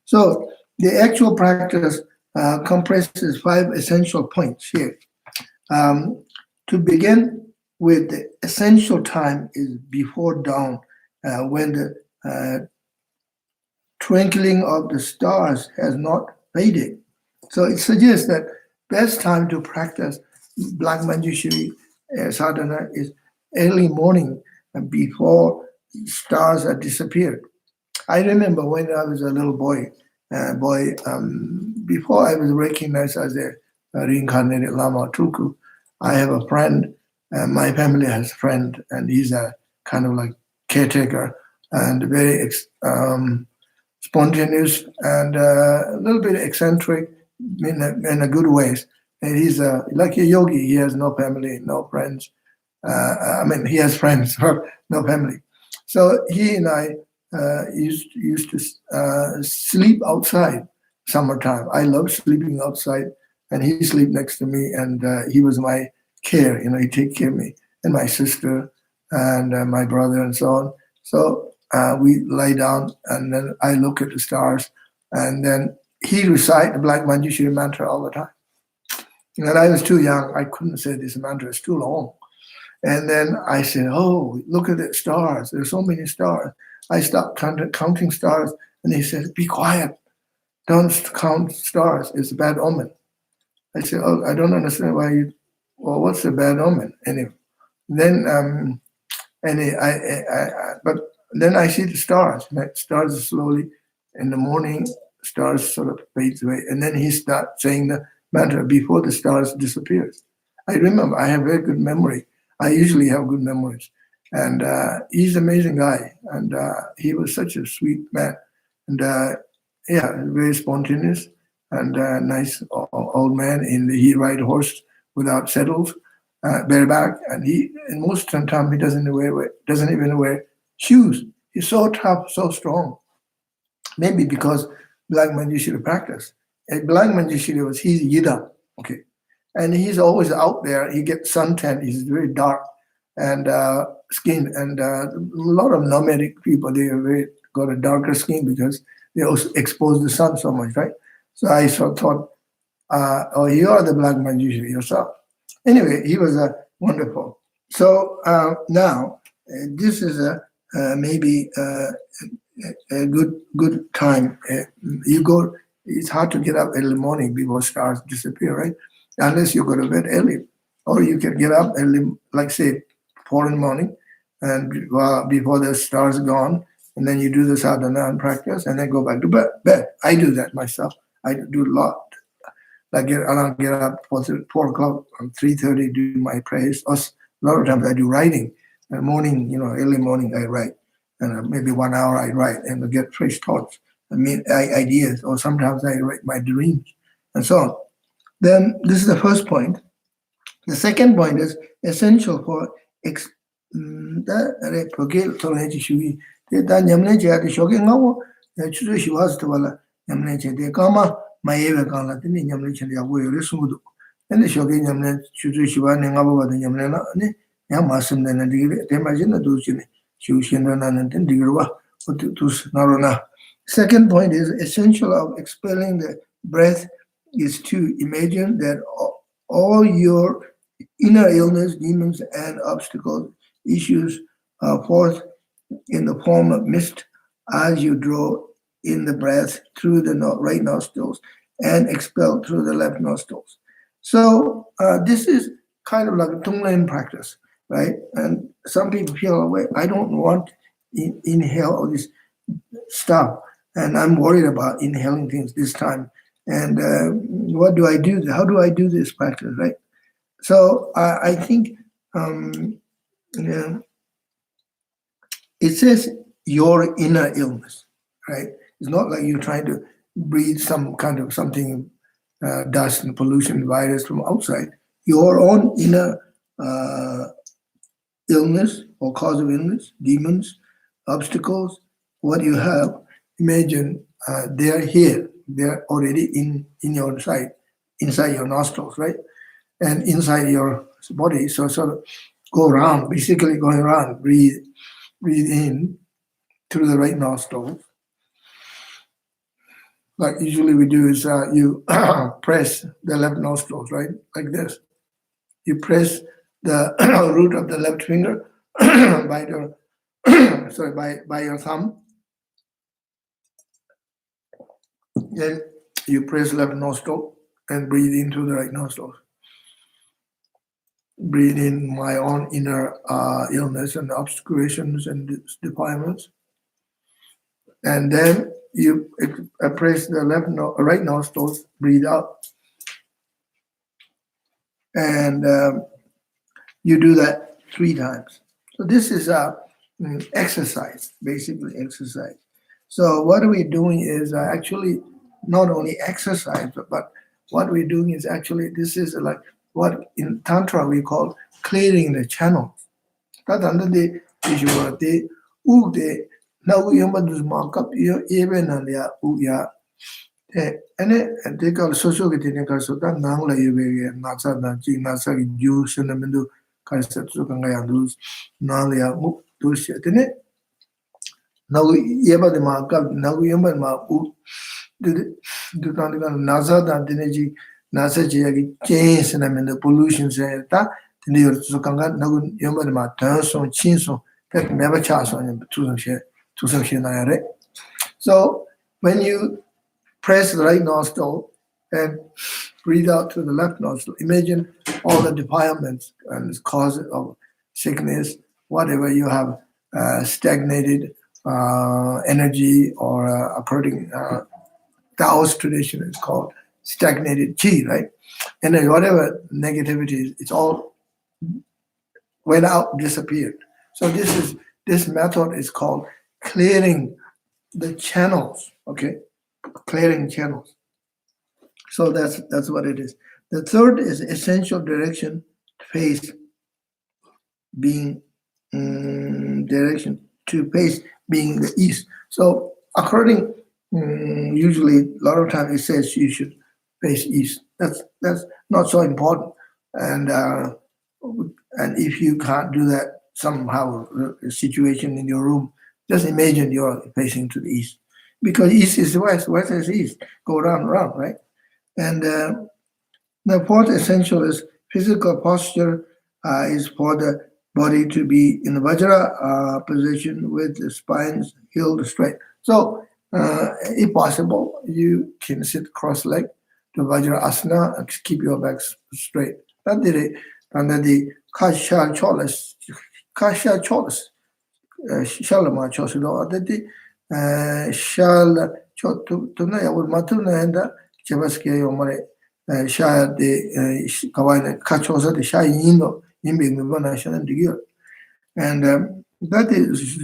So the actual practice compresses 5 essential points here. To begin with, the essential time is before dawn, when the twinkling of the stars has not faded. So it suggests that best time to practice Black Manjushri sadhana is early morning before stars have disappeared. I remember when I was a little boy, before I was recognized as a reincarnated Lama Tulku, I have a friend, my family has a friend, and he's a kind of like caretaker and very spontaneous and a little bit eccentric in a good ways. And he's like a yogi. He has no family, no friends. I mean, he has friends, but no family. So he and I used to sleep outside summertime. I love sleeping outside, and he sleep next to me, and he was my care. He take care of me and my sister and my brother and so on. So we lie down, and then I look at the stars, and then he recite the Black Manjushri mantra all the time. And I was too young. I couldn't say this mantra. It's too long. And then I said, oh, look at the stars. There's so many stars. I stopped counting stars, and he said, be quiet. Don't count stars. It's a bad omen. I said, oh, I don't understand why you, well, what's a bad omen? Anyway, then, but then I see the stars. Stars slowly, in the morning, stars sort of fades away. And then he starts saying the mantra before the stars disappears. I remember, I have very good memory. I usually have good memories. And he's an amazing guy. And he was such a sweet man. And yeah, very spontaneous and nice old man. He ride horse without saddles, bareback. And most of the time he doesn't even wear shoes. He's so tough, so strong. Maybe because Black Manjushri practice. And Black Manjushri he's Yidam, okay. And he's always out there. He gets suntan. He's very dark and skin. And a lot of nomadic people, they got a darker skin because they also expose the sun so much, right? So I thought, oh, you are the Black Manjushri yourself. Anyway, he was wonderful. So now, this is maybe a good time. It's hard to get up early morning before stars disappear, right? Unless you go to bed early. Or you can get up early, like say 4 in the morning, and before the stars are gone, and then you do the sadhana and practice, and then go back to bed. I do that myself. I do a lot. I get up 4 o'clock, 3:30, do my prayers. A lot of times I do writing. In the morning, early morning I write. And maybe 1 hour I write and get fresh thoughts, ideas, or sometimes I write my dreams and so on. Then this is the first point. The second point is essential for Second point is essential of expelling the breath is to imagine that all your inner illness, demons, and obstacles issues forth in the form of mist as you draw in the breath through the right nostrils and expel through the left nostrils. So this is kind of like a Tonglen practice, right? And some people feel, well, I don't want to inhale all this stuff, and I'm worried about inhaling things this time. And what do I do? How do I do this practice, right? So I think yeah, it says your inner illness, right? It's not like you're trying to breathe some kind of something, dust and pollution, virus from outside. Your own inner illness or cause of illness, demons, obstacles, what you have, imagine they're here. They're already in your side, inside your nostrils, right? And inside your body. So sort of go around, basically going around, breathe in through the right nostril. Like usually we do is you press the left nostrils, right? Like this. You press the root of the left finger by your thumb. Then you press left nostril and breathe into the right nostril. Breathe in my own inner illness and obscurations and defilements. And then you press the right nostril, breathe out. And you do that 3 times. So this is exercise, basically exercise. So what we're doing is actually not only exercise, but what we're doing is actually, this is like what in Tantra we call clearing the channels. That under the issue of the now we mark even on the uya. And they call social getting a so that now like you nasa than nasa juice and the mendo concept so can I lose now they are moved to shit in it. Now we ever the mark up, now we remember my do nasa than the energy nasa change and I mean the pollution say that the new so can now remember my turns on chins on that never charge on to some shit. So when you press the right nostril and breathe out through the left nostril. Imagine all the defilements and causes of sickness, whatever you have, stagnated energy or according Taoist tradition is called stagnated chi, right? And then whatever negativity, it's all went out, disappeared. So this method is called clearing the channels, okay? Clearing channels. So that's what it is. The third is essential direction, face being direction to face being the east. So according, usually a lot of times it says you should face east. That's not so important. And if you can't do that somehow, a situation in your room, just imagine you're facing to the east. Because east is west, west is east, go round, right? And the fourth essential is physical posture is for the body to be in the Vajra position with the spines healed straight. So if possible, you can sit cross-legged to Vajra asana and keep your back straight. That did it. And then the kasha cholas, shalama chosido, that the shal chotuna yawul matuna and Chebaske Yomare Shah de Kawaii Kachosa de Shah Indo in being the nation and the year. And that is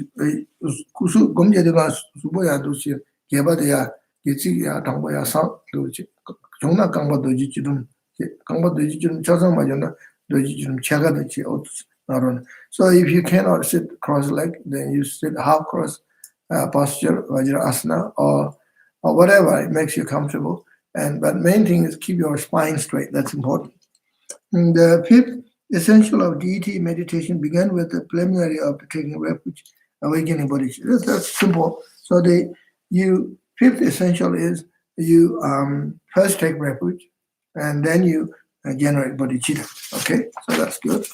Kusu Gomja de Vas Suboya Ducia, Gabadea, Gitsia, Tangoya South, Jona Kamba Dojijum, Kamba Dojijum, Chazam Majana, Dojijum Chaga de Chiots. So if you cannot sit cross-legged, then you sit half-cross posture, Vajra Asana, or whatever it makes you comfortable. But main thing is keep your spine straight. That's important. And the fifth essential of deity meditation began with the preliminary of taking refuge, awakening bodhichitta. That's simple. So fifth essential is you first take refuge, and then you generate bodhicitta. Okay, so that's good.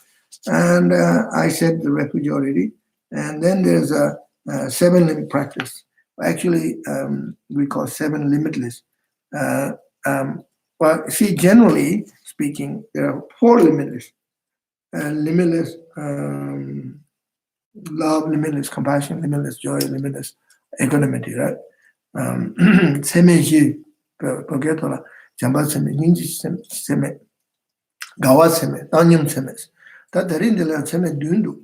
And I said the refuge already. And then there's a 7-limit practice. Actually, we call 7 limitless. Well, see, generally speaking, there are 4 limitless. Limitless love, limitless compassion, limitless joy, limitless equanimity, right? Semeji, Pogetola, Jamba Seme, Ninji Seme, Gawa Seme, Danyam Semes. That the Rindela Seme Dundu.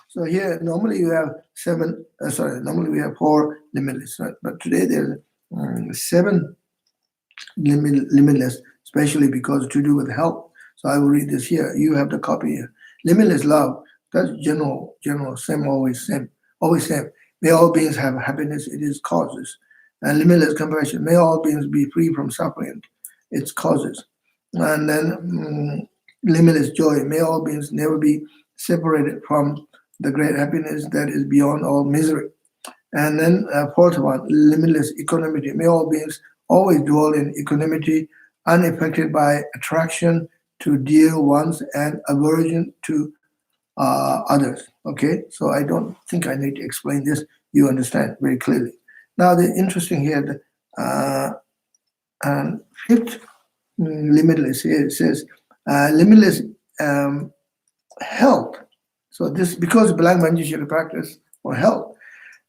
So here, normally you have 7, normally we have 4 limitless, right? But today there's 7 limitless, especially because to do with health. So I will read this here. You have the copy here. Limitless love, that's general, same, always same. May all beings have happiness, it is causes. And limitless compassion, may all beings be free from suffering, its causes. And then limitless joy, may all beings never be separated from the great happiness that is beyond all misery. And then fourth one, limitless equanimity, may all beings always dwell in equanimity, unaffected by attraction to dear ones and aversion to others. Okay, so I don't think I need to explain this. You understand very clearly. Now, the interesting here, the fifth limitless here, it says limitless health. So this, because Black Manjushri practice for health,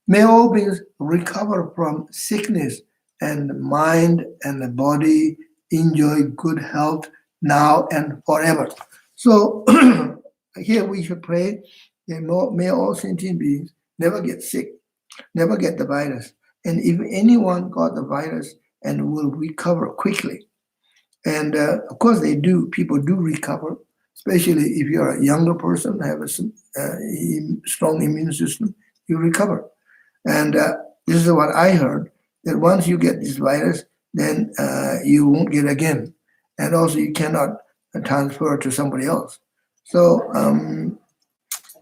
may all beings recover from sickness and the mind and the body, enjoy good health now and forever. So here we should pray that may all sentient beings never get sick, never get the virus. And if anyone got the virus and will recover quickly, and of course they do, people do recover, especially if you're a younger person, have a strong immune system, you recover. And this is what I heard, that once you get this virus, then you won't get again. And also you cannot transfer to somebody else. So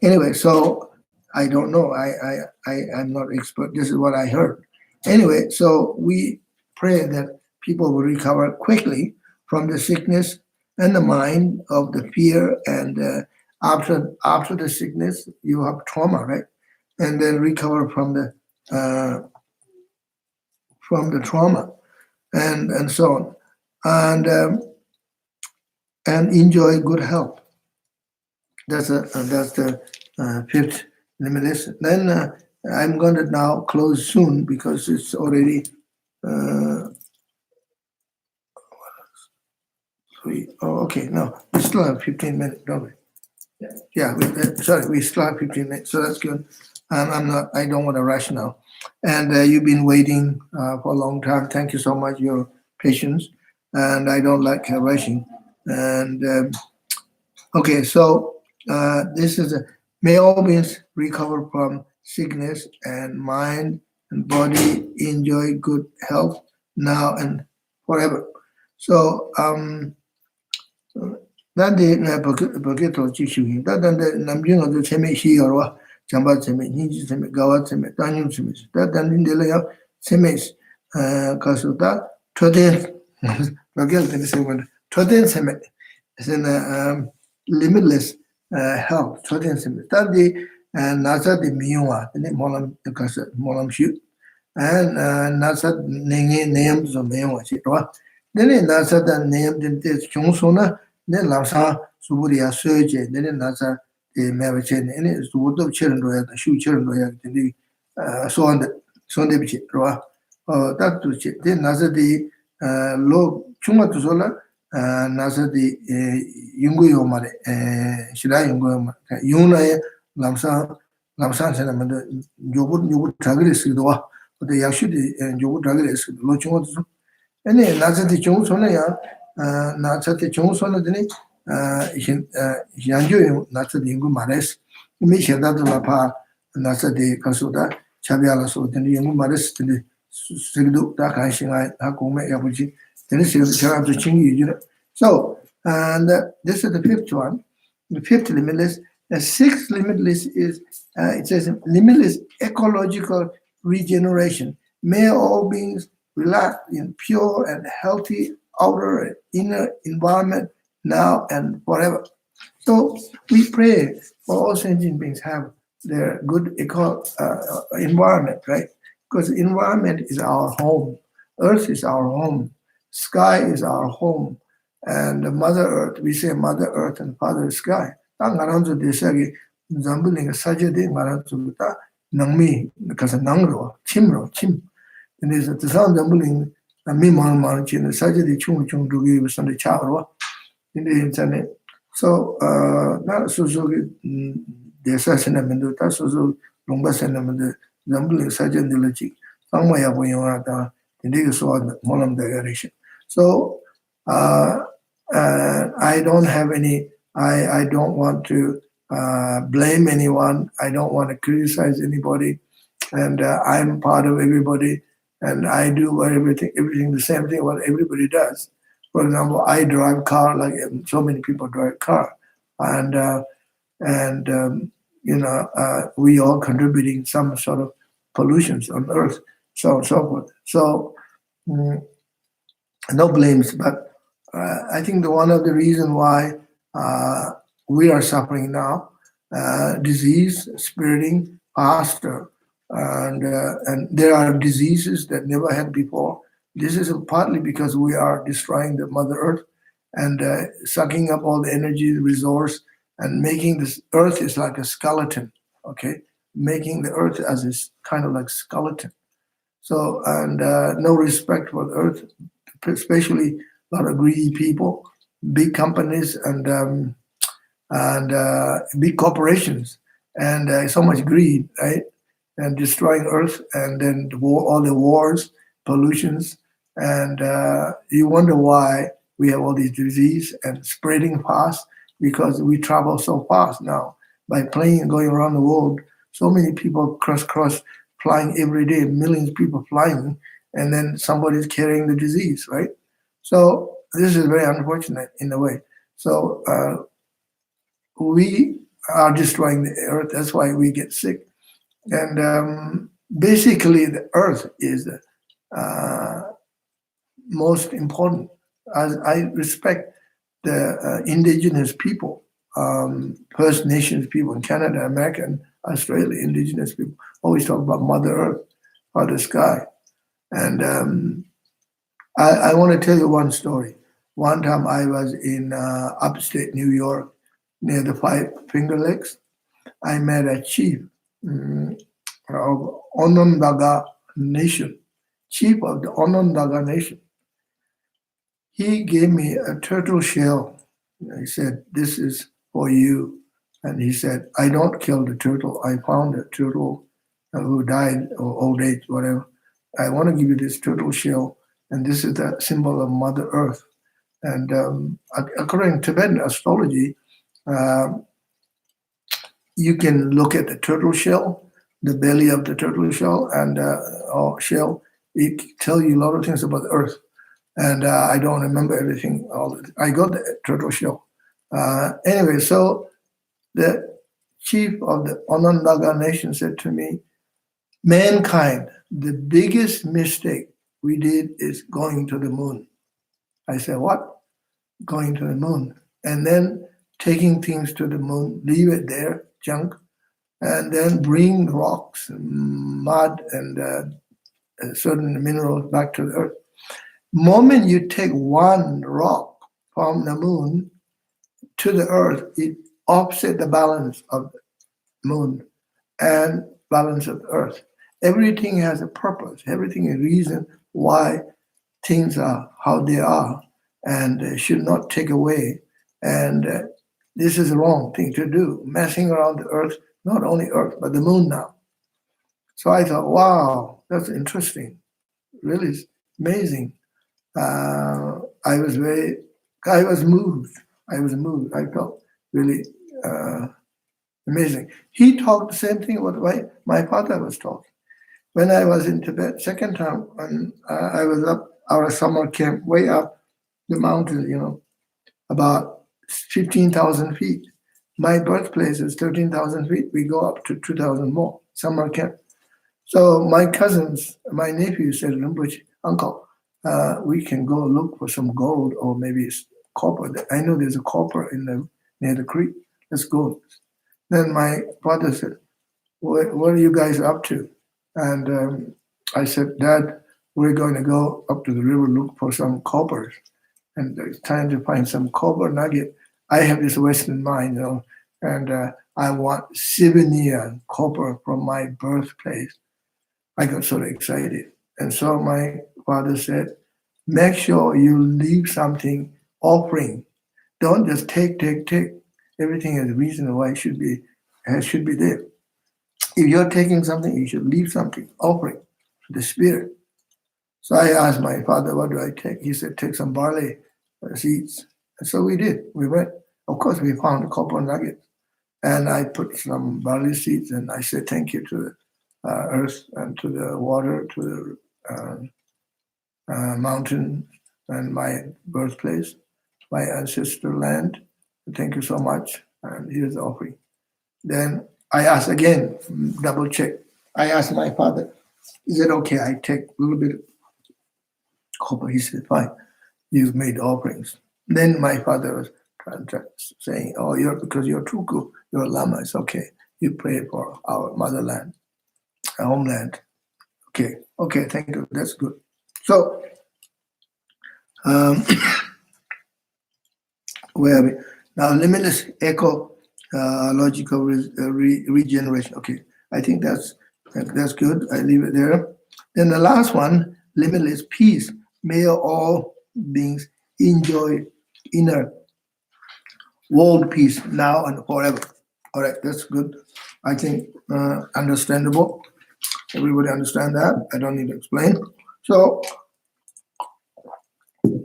anyway, so I don't know. I'm not expert. This is what I heard. Anyway, so we pray that people will recover quickly from the sickness and the mind of the fear. And after the sickness, you have trauma, right? And then recover from the trauma, and so on, and enjoy good health. That's the fifth limitless. Then I'm going to now close soon because it's already 3. Oh, okay. No, we still have 15 minutes, don't we? Yeah. We still have 15 minutes, so that's good. I don't want to rush now. And you've been waiting for a long time. Thank you so much, your patience. And I don't like rushing. And okay, so this is may all beings recover from sickness and mind and body, enjoy good health now and forever. So that the Paketo Chishu, that the Namjing of the Cheme Shiorwa, Chamba Cheme, Ninji Cheme, Gawa Cheme, Danyam Cheme, that and Delaya Chemes, Kasuta, Toden, Pagel, the same one, Toden Cheme, is in limitless health, Toden Cheme, that the Nasa de Miwa, the Molam, the Kasa, Molam Shoot, and Nasa names of Mewa, then in Nasa than named in this Chungsona. Then Lasa Suburia Surge, then Nasa the Mavachin, and it's the wood of children, the shoe children, so on the Sunday Bichit, that to chit. Then Nasa the low Chuma to Sola, Nasa the Yungu Mare, Shida Yungu, Yuna Lamsan and you would Tagris, the Yashudi and you would Tagris, Lochuma. And then Nasa the Chungsona. Natsati Chungsona Dini, Yanju, Natsa Dingu Mares, Misha Lapa, Nasa de Kasuda, Chabiala so, then the young Mares, the Sidu, Dakashin, Hakume, Yabuji, then it's Sharab to Chingy. So, and this is the fifth one. The fifth limitless. The sixth limitless is, it says, limitless ecological regeneration. May all beings relax in pure and healthy outer and inner environment now and forever. So we pray for all sentient beings have their good environment, right? Because environment is our home. Earth is our home. sky is our home. And the Mother Earth, we say Mother Earth and Father Sky. Ta ngaranzu desagi zambuling sajade ngaranzu ta nangmi kasa nangro, chim. And there's a sound zambuling mi man chin sajade chung dugi was on the charo in the internet. So not Suzuki desasina menduta, Suzu Lumbasana mendu zambuling sajade logic. Sangmaya boyata, in the sword molam direction. So I don't have any, I don't want to blame anyone. I don't want to criticize anybody. And I'm part of everybody. And I do everything the same thing what everybody does. For example, I drive car like so many people drive car. And we all contributing some sort of pollutions on earth, so on and so forth. So no blames, but I think one of the reasons why we are suffering now, disease spreading faster, and there are diseases that never had before. This is partly because we are destroying the Mother Earth and sucking up all the energy, the resource, and making this Earth is like a skeleton, okay? Making the Earth as this kind of like skeleton. So, and no respect for the Earth, especially a lot of greedy people, big companies, and big corporations, and so much greed, right? And destroying Earth, and then all the wars, pollutions, and you wonder why we have all these disease and spreading fast, because we travel so fast now by plane going around the world. So many people cross flying every day, millions of people flying, and then somebody's carrying the disease, right? So this is very unfortunate in a way. So we are destroying the Earth. That's why we get sick. And basically, the Earth is the most important. As I respect the indigenous people, First Nations people in Canada, America, and Australia, indigenous people always talk about Mother Earth, Father Sky. And I want to tell you one story. One time I was in upstate New York, near the Five Finger Lakes. I met a chief of Onondaga Nation, chief of the Onondaga Nation. He gave me a turtle shell. He said, "This is for you." And he said, "I don't kill the turtle. I found a turtle who died or old age, whatever. I want to give you this turtle shell, and this is the symbol of Mother Earth." And according to Tibetan astrology, you can look at the turtle shell, the belly of the turtle shell, and shell. It tells you a lot of things about the Earth. And I don't remember everything. I got the turtle shell. Anyway, so the chief of the Onondaga Nation said to me, "Mankind, the biggest mistake we did is going to the moon." I said, "What? Going to the moon?" And then taking things to the moon, leave it there, junk, and then bring rocks, mud, and certain minerals back to the Earth. Moment you take one rock from the moon to the Earth, it offset the balance of the moon and balance of the Earth. Everything has a purpose. Everything is a reason why things are how they are, and should not take away. And this is the wrong thing to do, messing around the Earth, not only Earth, but the moon now. So I thought, wow, that's interesting. Really amazing. I was moved. I felt really amazing. He talked the same thing what my father was talking. When I was in Tibet, second time, when I was up our summer camp, way up the mountain, about 15,000 feet. My birthplace is 13,000 feet. We go up to 2,000 more, summer camp. So my cousins, my nephew said, "Rinpoche, uncle, we can go look for some gold or maybe it's copper. I know there's a copper near the creek. Let's go." Then my father said, what are you guys up to?" And I said, "Dad, we're going to go up to the river, look for some coppers, and trying to find some copper nugget. I have this Western mind, and I want souvenir copper from my birthplace. I got sort of excited. And so my father said, make sure you leave something offering. Don't just take. Everything has a reason why it should be there. If you're taking something, you should leave something, offering to the spirit. So I asked my father, what do I take? He said, take some barley seeds. And so we did. We went. Of course, we found a copper nugget. And I put some barley seeds, and I said thank you to the earth and to the water, to the mountain and my birthplace, my ancestral land. Thank you so much. And here's the offering. Then I asked again, double check. I asked my father, is it okay I take a little bit of copper? He said, fine. You've made offerings. Then my father was saying, oh, because you're Tulku, you're a Lama, it's okay. You pray for our motherland, our homeland. Okay, thank you. That's good. So, where are we? Now, limitless ecological regeneration. Okay, I think that's good. I leave it there. Then the last one, limitless peace. May all beings enjoy inner world peace now and forever. All right, that's good. I think understandable. Everybody understand that? I don't need to explain. So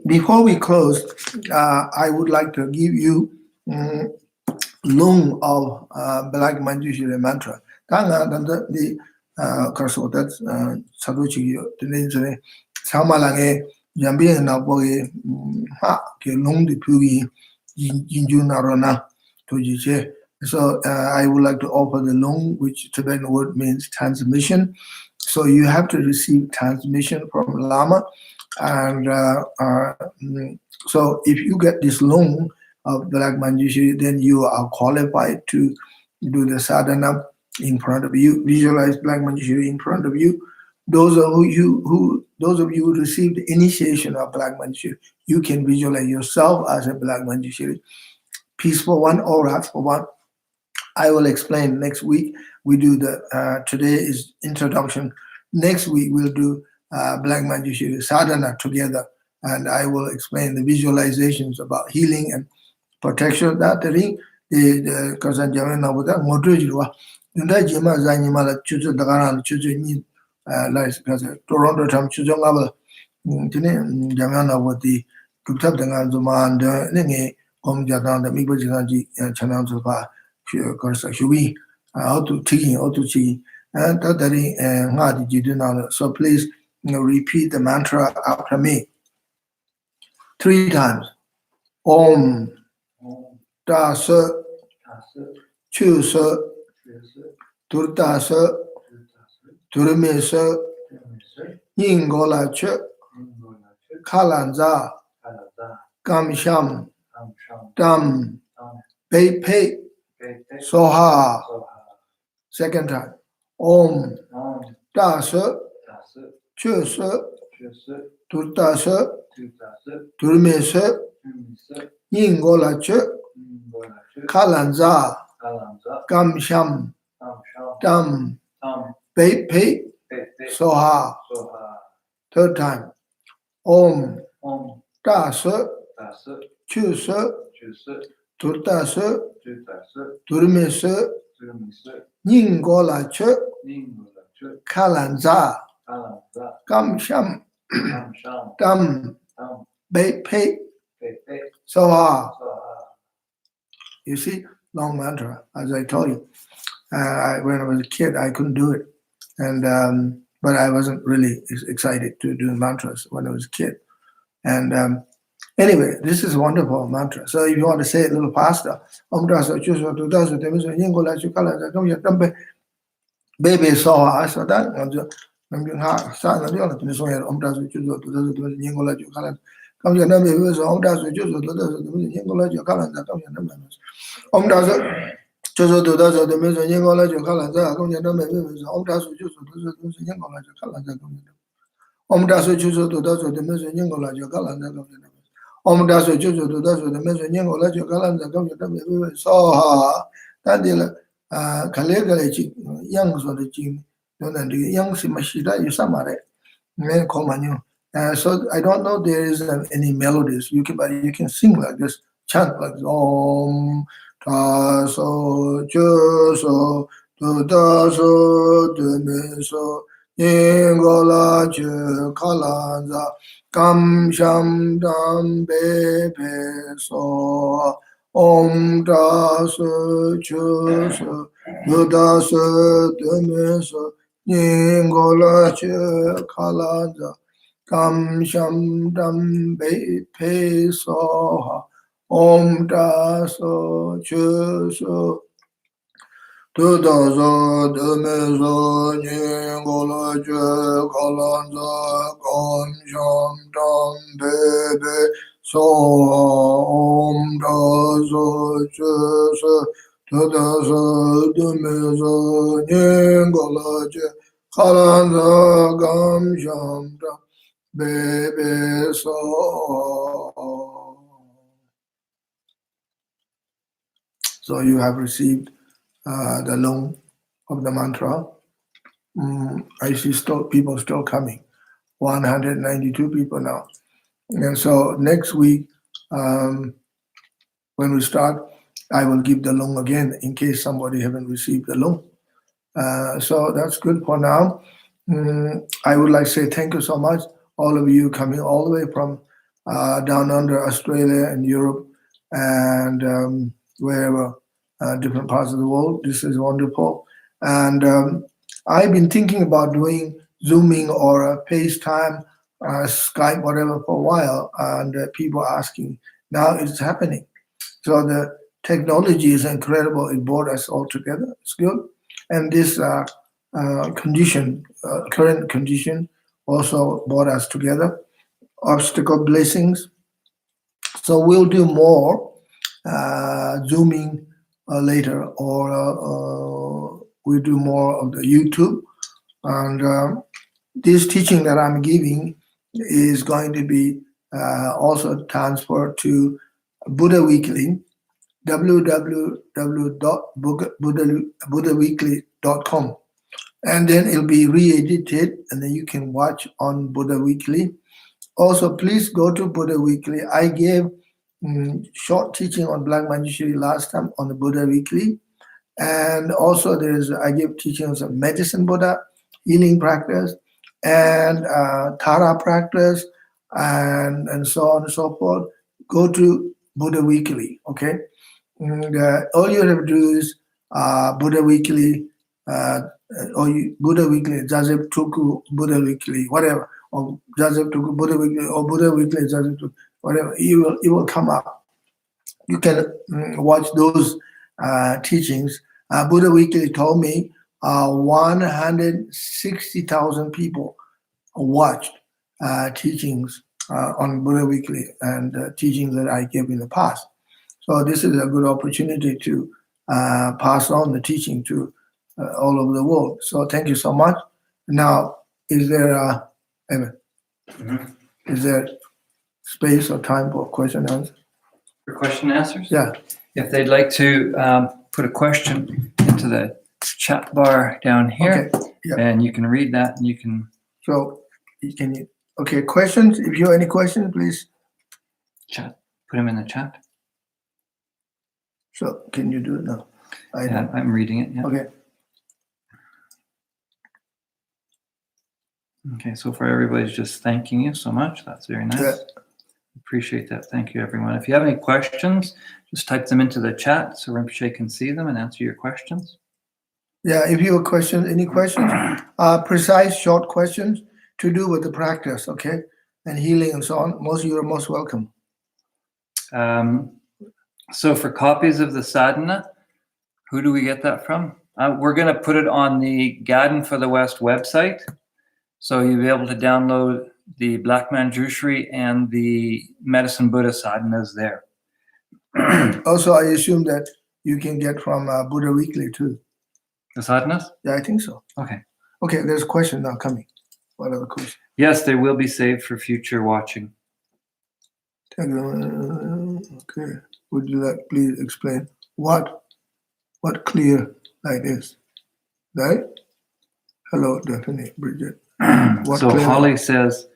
before we close, I would like to give you Lung of Black Manjushri mantra. The Karso, that's Saduchi, the name Samalange, Jambi and Naboy, Lung the Pugi, Jinju Narona, Tojiche. So I would like to offer the Lung, which Tibetan word means transmission. So you have to receive transmission from Lama. And so if you get this Lung of Black Manjushri, then you are qualified to do the sadhana in front of you. Visualize Black Manjushri in front of you. Those of you who received the initiation of Black Manjushri, you can visualize yourself as a Black Manjushri. Peaceful one or wrathful one. I will explain next week. We do today is introduction. Next week we'll do Black Manjushri sadhana together, and I will explain the visualizations about healing and protection. That the Kazan Jamana with that Modrujua. Nunda Jima Zanimala Chuzu Dagaran Chuzu Ni Toronto Tam Chuzongaba Jamana with the Kutab Dangazuman, the Nene, Jadan, the Mibaji Chananzuba, Shubi, how to Chi, and Tadari and Hadi Jiduna. So please repeat the mantra after me 3 times. Om Da Se Chu Se Turta Se Turme Se Yingola Che Kalanza Kamsham Dam Bei Pei Soha. Second time. Om Da Se Chu Se Turta Se Turme Se Yingola Che Kalanza Kamsham Dam Bei Pei Soha. Third time. Om Da Se Chu Se Turta Se Turme Se Yingola Che Kalanza Kamsham Dam Bei Pei Soha. You see, long mantra, as I told you. When I was a kid, I couldn't do it, and but I wasn't really excited to do mantras when I was a kid. And anyway, this is a wonderful mantra. So if you want to say it a little faster, baby saw so that Om daso chuzo to daso de meso nyingo la jo galan da gam da. Om daso chuzo to daso de meso nyingo la jo galan da gam da me so ha ta de la kale kale chi yang so de chi no na de yang si mashida yu samare me ko manyo. So I don't know there is any melodies but you can sing like this, chant like this. Om daso chuzo to daso de meso Ningola che kalanza kam sham dam be be so om da su chu su yuda su deme so Ningola che kalanza kam sham dam be pe so om da su chu su Tu da za de me za ni go la je ka lan za gam sham dam be be so om da za che se tu da za de me za ni go la je ka lan za gam sham dam be be so. So you have received the long of the mantra. I see people still coming, 192 people now. And so next week, when we start, I will give the long again in case somebody haven't received the long. So that's good for now. I would like to say thank you so much, all of you coming all the way from down under Australia and Europe and wherever. Different parts of the world. This is wonderful. And I've been thinking about doing Zooming or FaceTime, Skype, whatever for a while, and people asking. Now it's happening. So the technology is incredible. It brought us all together. It's good. And this condition, current condition, also brought us together. Obstacle blessings. So we'll do more Zooming later, or we do more of the YouTube. And this teaching that I'm giving is going to be also transferred to Buddha Weekly, www.buddhaweekly.com. And then it'll be re-edited, and then you can watch on Buddha Weekly. Also, please go to Buddha Weekly. I gave short teaching on Black Manjushri last time on the Buddha Weekly. And also I give teachings of medicine Buddha, healing practice, and Tara practice, and so on and so forth. Go to Buddha Weekly, okay? And, all you have to do is Buddha Weekly, Buddha Weekly, Zasep Tulku Buddha Weekly, whatever, or Zasep Tulku Buddha Weekly, or Buddha Weekly, Zasep Tulku, whatever, it will come up. You can watch those teachings. Buddha Weekly told me 160,000 people watched teachings on Buddha Weekly and teachings that I gave in the past. So this is a good opportunity to pass on the teaching to all over the world. So thank you so much. Now, is there is there space or time for question and answer? For question and answers? Yeah. If they'd like to put a question into the chat bar down here, Okay. Yeah. and you can read that, and you can. So okay, questions? If you have any questions, please. Chat. Put them in the chat. So can you do it now? I'm reading it. Yeah. Okay. Okay, so far everybody's just thanking you so much. That's very nice. Yeah. Appreciate that. Thank you, everyone. If you have any questions, just type them into the chat so Rinpoche can see them and answer your questions. Yeah, if you have questions, any questions, precise, short questions to do with the practice, okay, and healing and so on, you are most welcome. So for copies of the sadhana, who do we get that from? We're going to put it on the Garden for the West website. So you'll be able to download the Black Manjushri and the Medicine Buddha sadhanas there. Also, I assume that you can get from Buddha Weekly too. The sadhanas? Yeah, I think so. Okay. Okay, there's a question now coming. What other question? Yes, they will be saved for future watching. Okay. Would you please explain what clear light is? Right? Hello, Daphne, Bridget. So Holly says,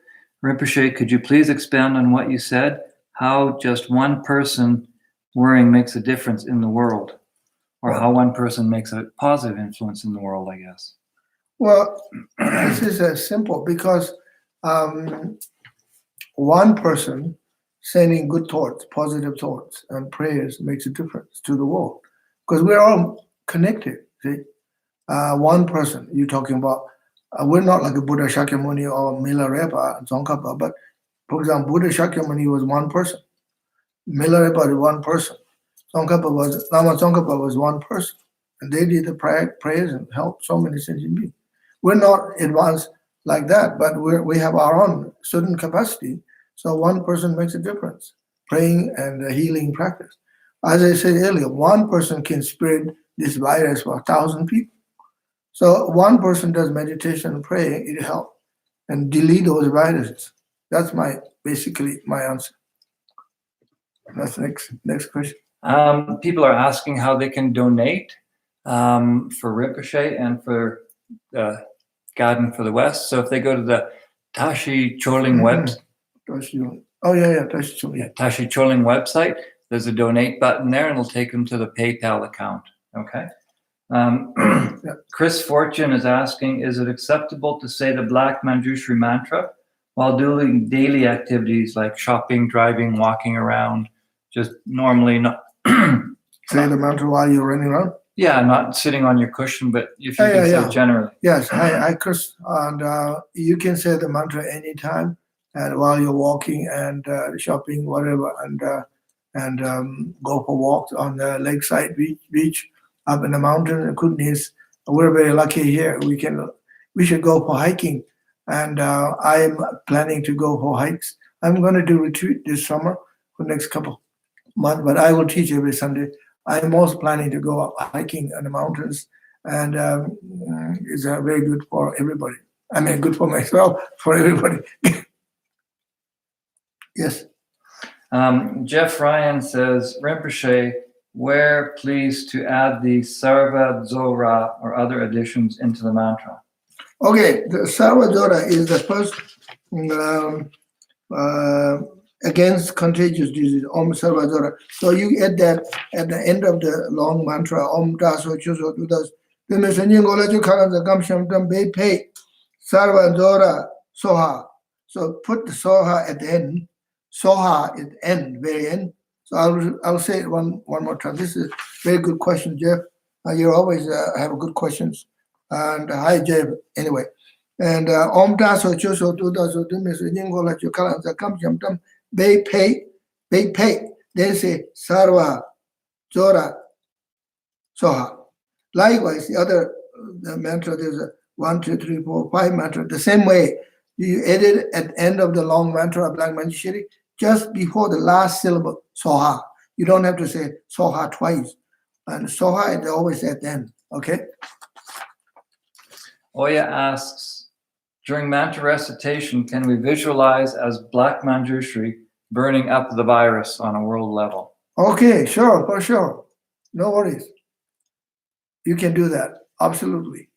Rinpoche, could you please expand on what you said? How just one person worrying makes a difference in the world? Or how one person makes a positive influence in the world, I guess. Well, this is simple because one person sending good thoughts, positive thoughts, and prayers makes a difference to the world because we're all connected. See, one person you're talking about. We're not like a Buddha Shakyamuni or Milarepa and Tsongkhapa, but for example, Buddha Shakyamuni was one person. Milarepa is one person. Lama Tsongkhapa was one person, and they did the prayers and helped so many sentient beings. We're not advanced like that, but we have our own certain capacity. So one person makes a difference, praying and healing practice. As I said earlier, one person can spread this virus for 1,000 people. So one person does meditation and praying, it helps, and delete those viruses. That's basically my answer. That's next question. People are asking how they can donate for Rinpoche and for Garden for the West. So if they go to the Tashi Choling website, Tashi Choling website, there's a donate button there, and it'll take them to the PayPal account. Okay. Chris Fortune is asking, is it acceptable to say the Black Manjushri mantra while doing daily activities like shopping, driving, walking around? Just normally not say the mantra while you're running around? Yeah, not sitting on your cushion, but if you can say it generally. Yes, I Chris, and you can say the mantra anytime, and while you're walking and shopping, whatever, and go for walks on the lakeside beach, up in the mountain. The goodness, we're very lucky here. We should go for hiking, and I'm planning to go for hikes. I'm going to do retreat this summer for the next couple months, but I will teach every Sunday. I'm also planning to go up hiking in the mountains, and it's very good for everybody. I mean, good for myself, for everybody. Yes. Jeff Ryan says, Rinpoche, where please to add the Sarva Dzora or other additions into the mantra? Okay, the Sarva Dzora is the first against contagious disease, Om Sarva Dzora. So you add that at the end of the long mantra, Om Daso Chuso Dudas, Sarva Dzora Soha. So put the Soha at the end, Soha at the end, very end. So I'll say it one more time. This is a very good question, Jeff. You always have good questions. And hi, Jeff, anyway. And Om Daso Chuso Dudas, They pay. Then say Sarva Dzora Soha. Likewise, the other mantra, there's a 1, 2, 3, 4, 5 mantra. The same way, you add it at the end of the long mantra of Black Manjushri, just before the last syllable, Soha. You don't have to say Soha twice. And Soha is always at the end, okay? Oya asks, during mantra recitation, can we visualize as Black Manjushri burning up the virus on a world level? Okay, sure, for sure. No worries. You can do that, absolutely.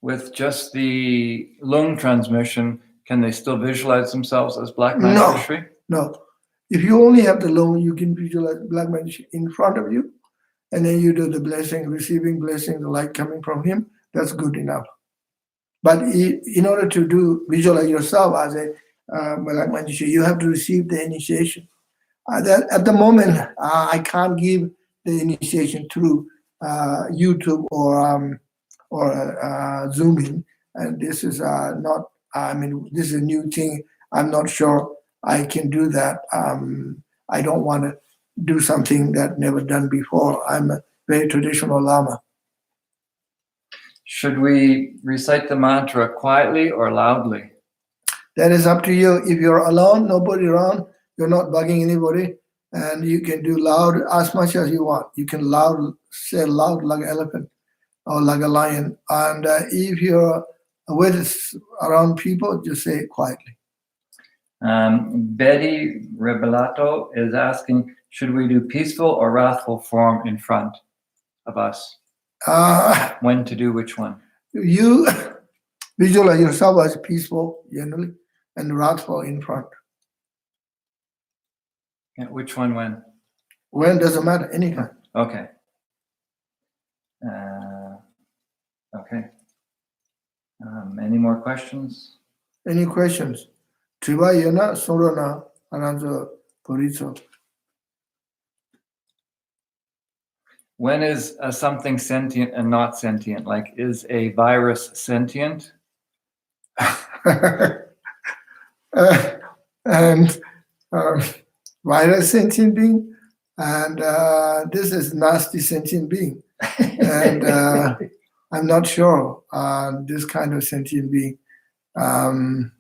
With just the lung transmission, can they still visualize themselves as Black Manjushri? No. If you only have the lung, you can visualize Black Manjushri in front of you, and then you do the blessing, receiving blessing, the light coming from him. That's good enough. But in order to visualize yourself as a Black Manjushri, you have to receive the initiation. At the moment, I can't give the initiation through YouTube or Zooming, and this is not. I mean, this is a new thing. I'm not sure I can do that. I don't want to do something that never done before. I'm a very traditional Lama. Should we recite the mantra quietly or loudly? That is up to you. If you're alone, nobody around, you're not bugging anybody, and you can do loud as much as you want. You can say loud like an elephant or like a lion. And if you're when it's around people, just say it quietly. Betty Rebelato is asking, should we do peaceful or wrathful form in front of us? When to do which one? You visualize yourself as peaceful generally and wrathful in front. Yeah, which one when? When doesn't matter, anytime. Okay. Okay. Any more questions? Any questions? Trivayana Sorana Ananza Poriso. When is something sentient and not sentient? Like, is a virus sentient? And virus sentient being, and this is nasty sentient being. And I'm not sure this kind of sentient being. I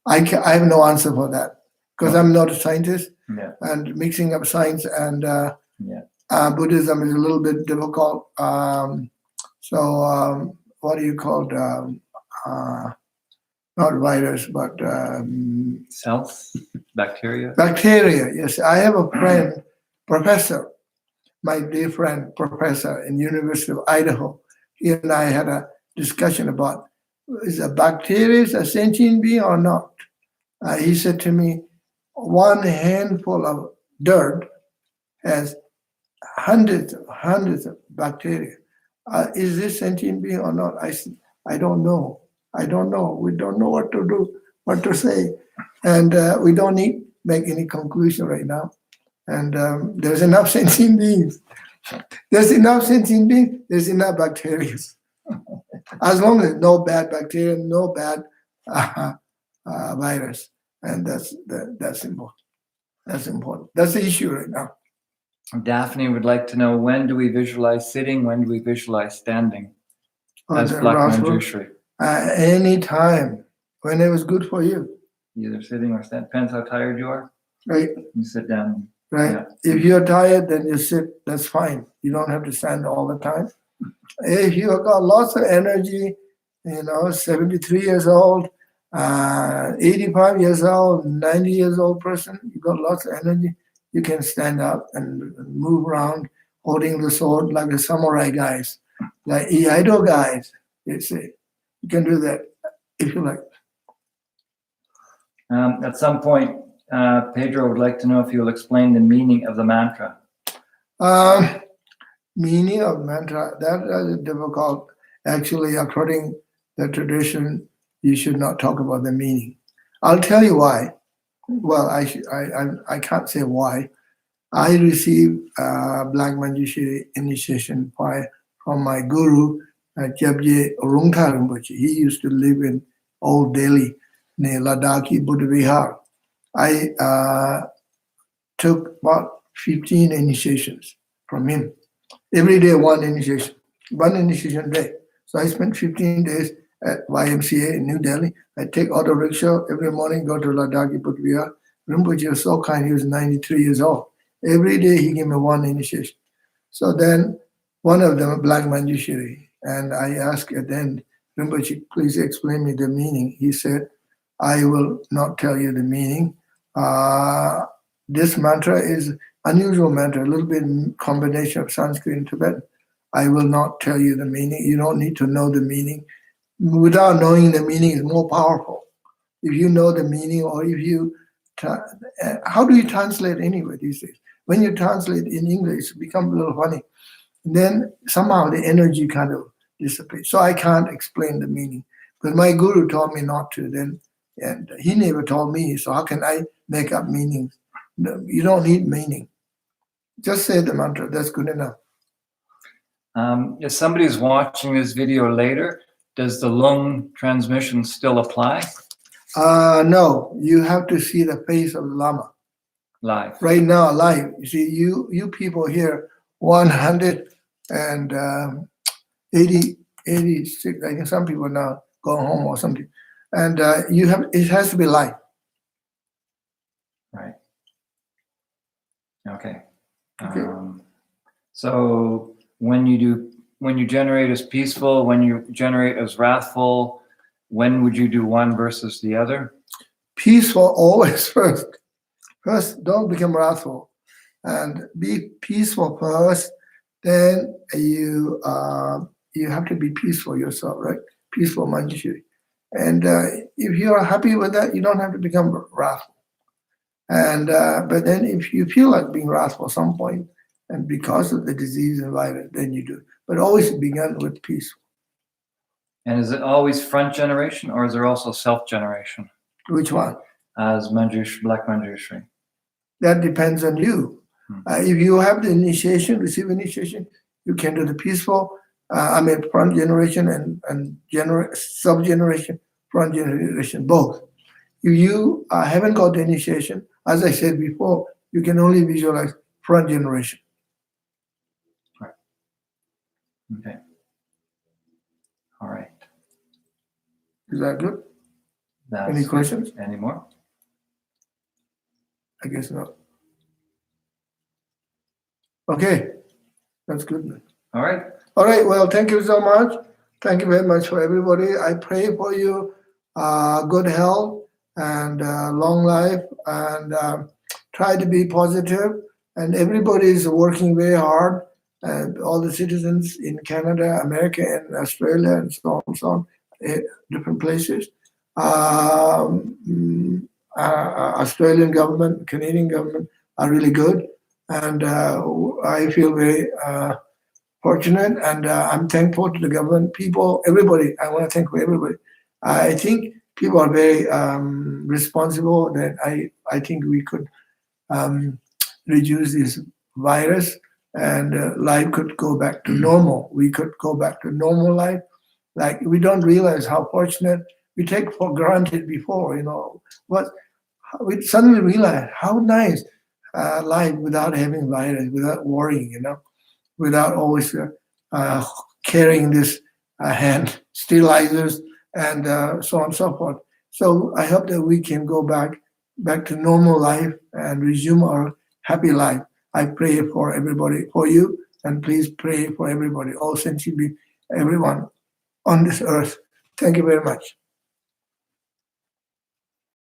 have no answer for that because I'm not a scientist. Yeah. And mixing up science and Yeah. Buddhism is a little bit difficult. So what do you call it? Not virus, but Cells? Bacteria? bacteria. Yes, I have a friend, professor, my dear friend, professor in University of Idaho. He and I had a discussion about, is a bacteria a sentient being or not? He said to me, one handful of dirt has hundreds of bacteria. Is this sentient being or not? I said, I don't know. We don't know what to do, what to say. And we don't need to make any conclusion right now. And there's enough sentient beings. There's enough sentient beings, there's enough bacteria. As long as no bad bacteria, no bad virus. And that's important. That's important. That's the issue right now. Daphne would like to know, when do we visualize sitting? When do we visualize standing? As Black Manjushri. Anytime, when it was good for you. Either sitting or stand. Depends how tired you are. Right. You sit down. Right. Yeah. If you're tired, then you sit. That's fine. You don't have to stand all the time. If you have got lots of energy, 73 years old, 85 years old, 90 years old person, you got lots of energy, you can stand up and move around holding the sword like the samurai guys, like Iaido guys, they say. You can do that if you like. At some point, Pedro would like to know if you'll explain the meaning of the mantra. Meaning of mantra, that is difficult. Actually, according to the tradition, you should not talk about the meaning. I'll tell you why. Well, I can't say why. I received Black Manjushri initiation from my guru, Jabje Rungta Rinpoche. He used to live in Old Delhi, near Ladakhi Buddha Vihar. I took about 15 initiations from him. Every day, one initiation day. So I spent 15 days at YMCA in New Delhi. I take auto rickshaw every morning, go to Ladakhi Buddha Vihar. Rinpoche was so kind, he was 93 years old. Every day he gave me one initiation. So then one of them, Black Manjushri, and I asked at the end, Rinpoche, please explain me the meaning. He said, I will not tell you the meaning. This mantra is unusual mantra, a little bit combination of Sanskrit and Tibetan. I will not tell you the meaning. You don't need to know the meaning. Without knowing the meaning is more powerful. If you know the meaning, or if you, how do you translate anyway these days? When you translate in English, it becomes a little funny. And then somehow the energy kind of dissipates. So I can't explain the meaning. Because my guru told me not to then, and he never told me, so how can I make up meanings? No, you don't need meaning. Just say the mantra, that's good enough. If somebody's watching this video later, does the lung transmission still apply? No, you have to see the face of the Lama. Live. Right now, live. You see, you people here, 186, I think some people now go home or something. And it has to be live. Right. Okay. Okay. So when you generate as peaceful, when you generate as wrathful, when would you do one versus the other? Peaceful always first. First, don't become wrathful, and be peaceful first. Then you have to be peaceful yourself, right? Peaceful Manjushri. And if you are happy with that, you don't have to become wrathful. And but then if you feel like being wrathful at some point, and because of the disease and virus, then you do. But always begin with peace. And is it always front generation, or is there also self-generation? Which one? As Black Manjushri. That depends on you. If you have the initiation, receive initiation, you can do the peaceful. Front generation and sub-generation, front generation, both. If you haven't got the initiation, as I said before, you can only visualize front generation. Right. Okay. All right. Is that good? That's Any questions? Any more? I guess not. Okay, that's good. All right. All right, well, thank you so much. Thank you very much for everybody. I pray for you good health and long life, and try to be positive. And everybody is working very hard, all the citizens in Canada, America, and Australia, and so on, different places. Australian government, Canadian government are really good. And I feel very fortunate, and I'm thankful to the government, people, everybody. I want to thank everybody. I think people are very responsible. That I think we could reduce this virus, and life could go back to normal. We could go back to normal life. Like, we don't realize how fortunate we take for granted before. We suddenly realize how nice life without having virus, without worrying, without always carrying this hand sterilizers and so on and so forth. So I hope that we can go back to normal life and resume our happy life. I pray for everybody, for you, and please pray for everybody, all sentient beings, everyone on this earth. Thank you very much.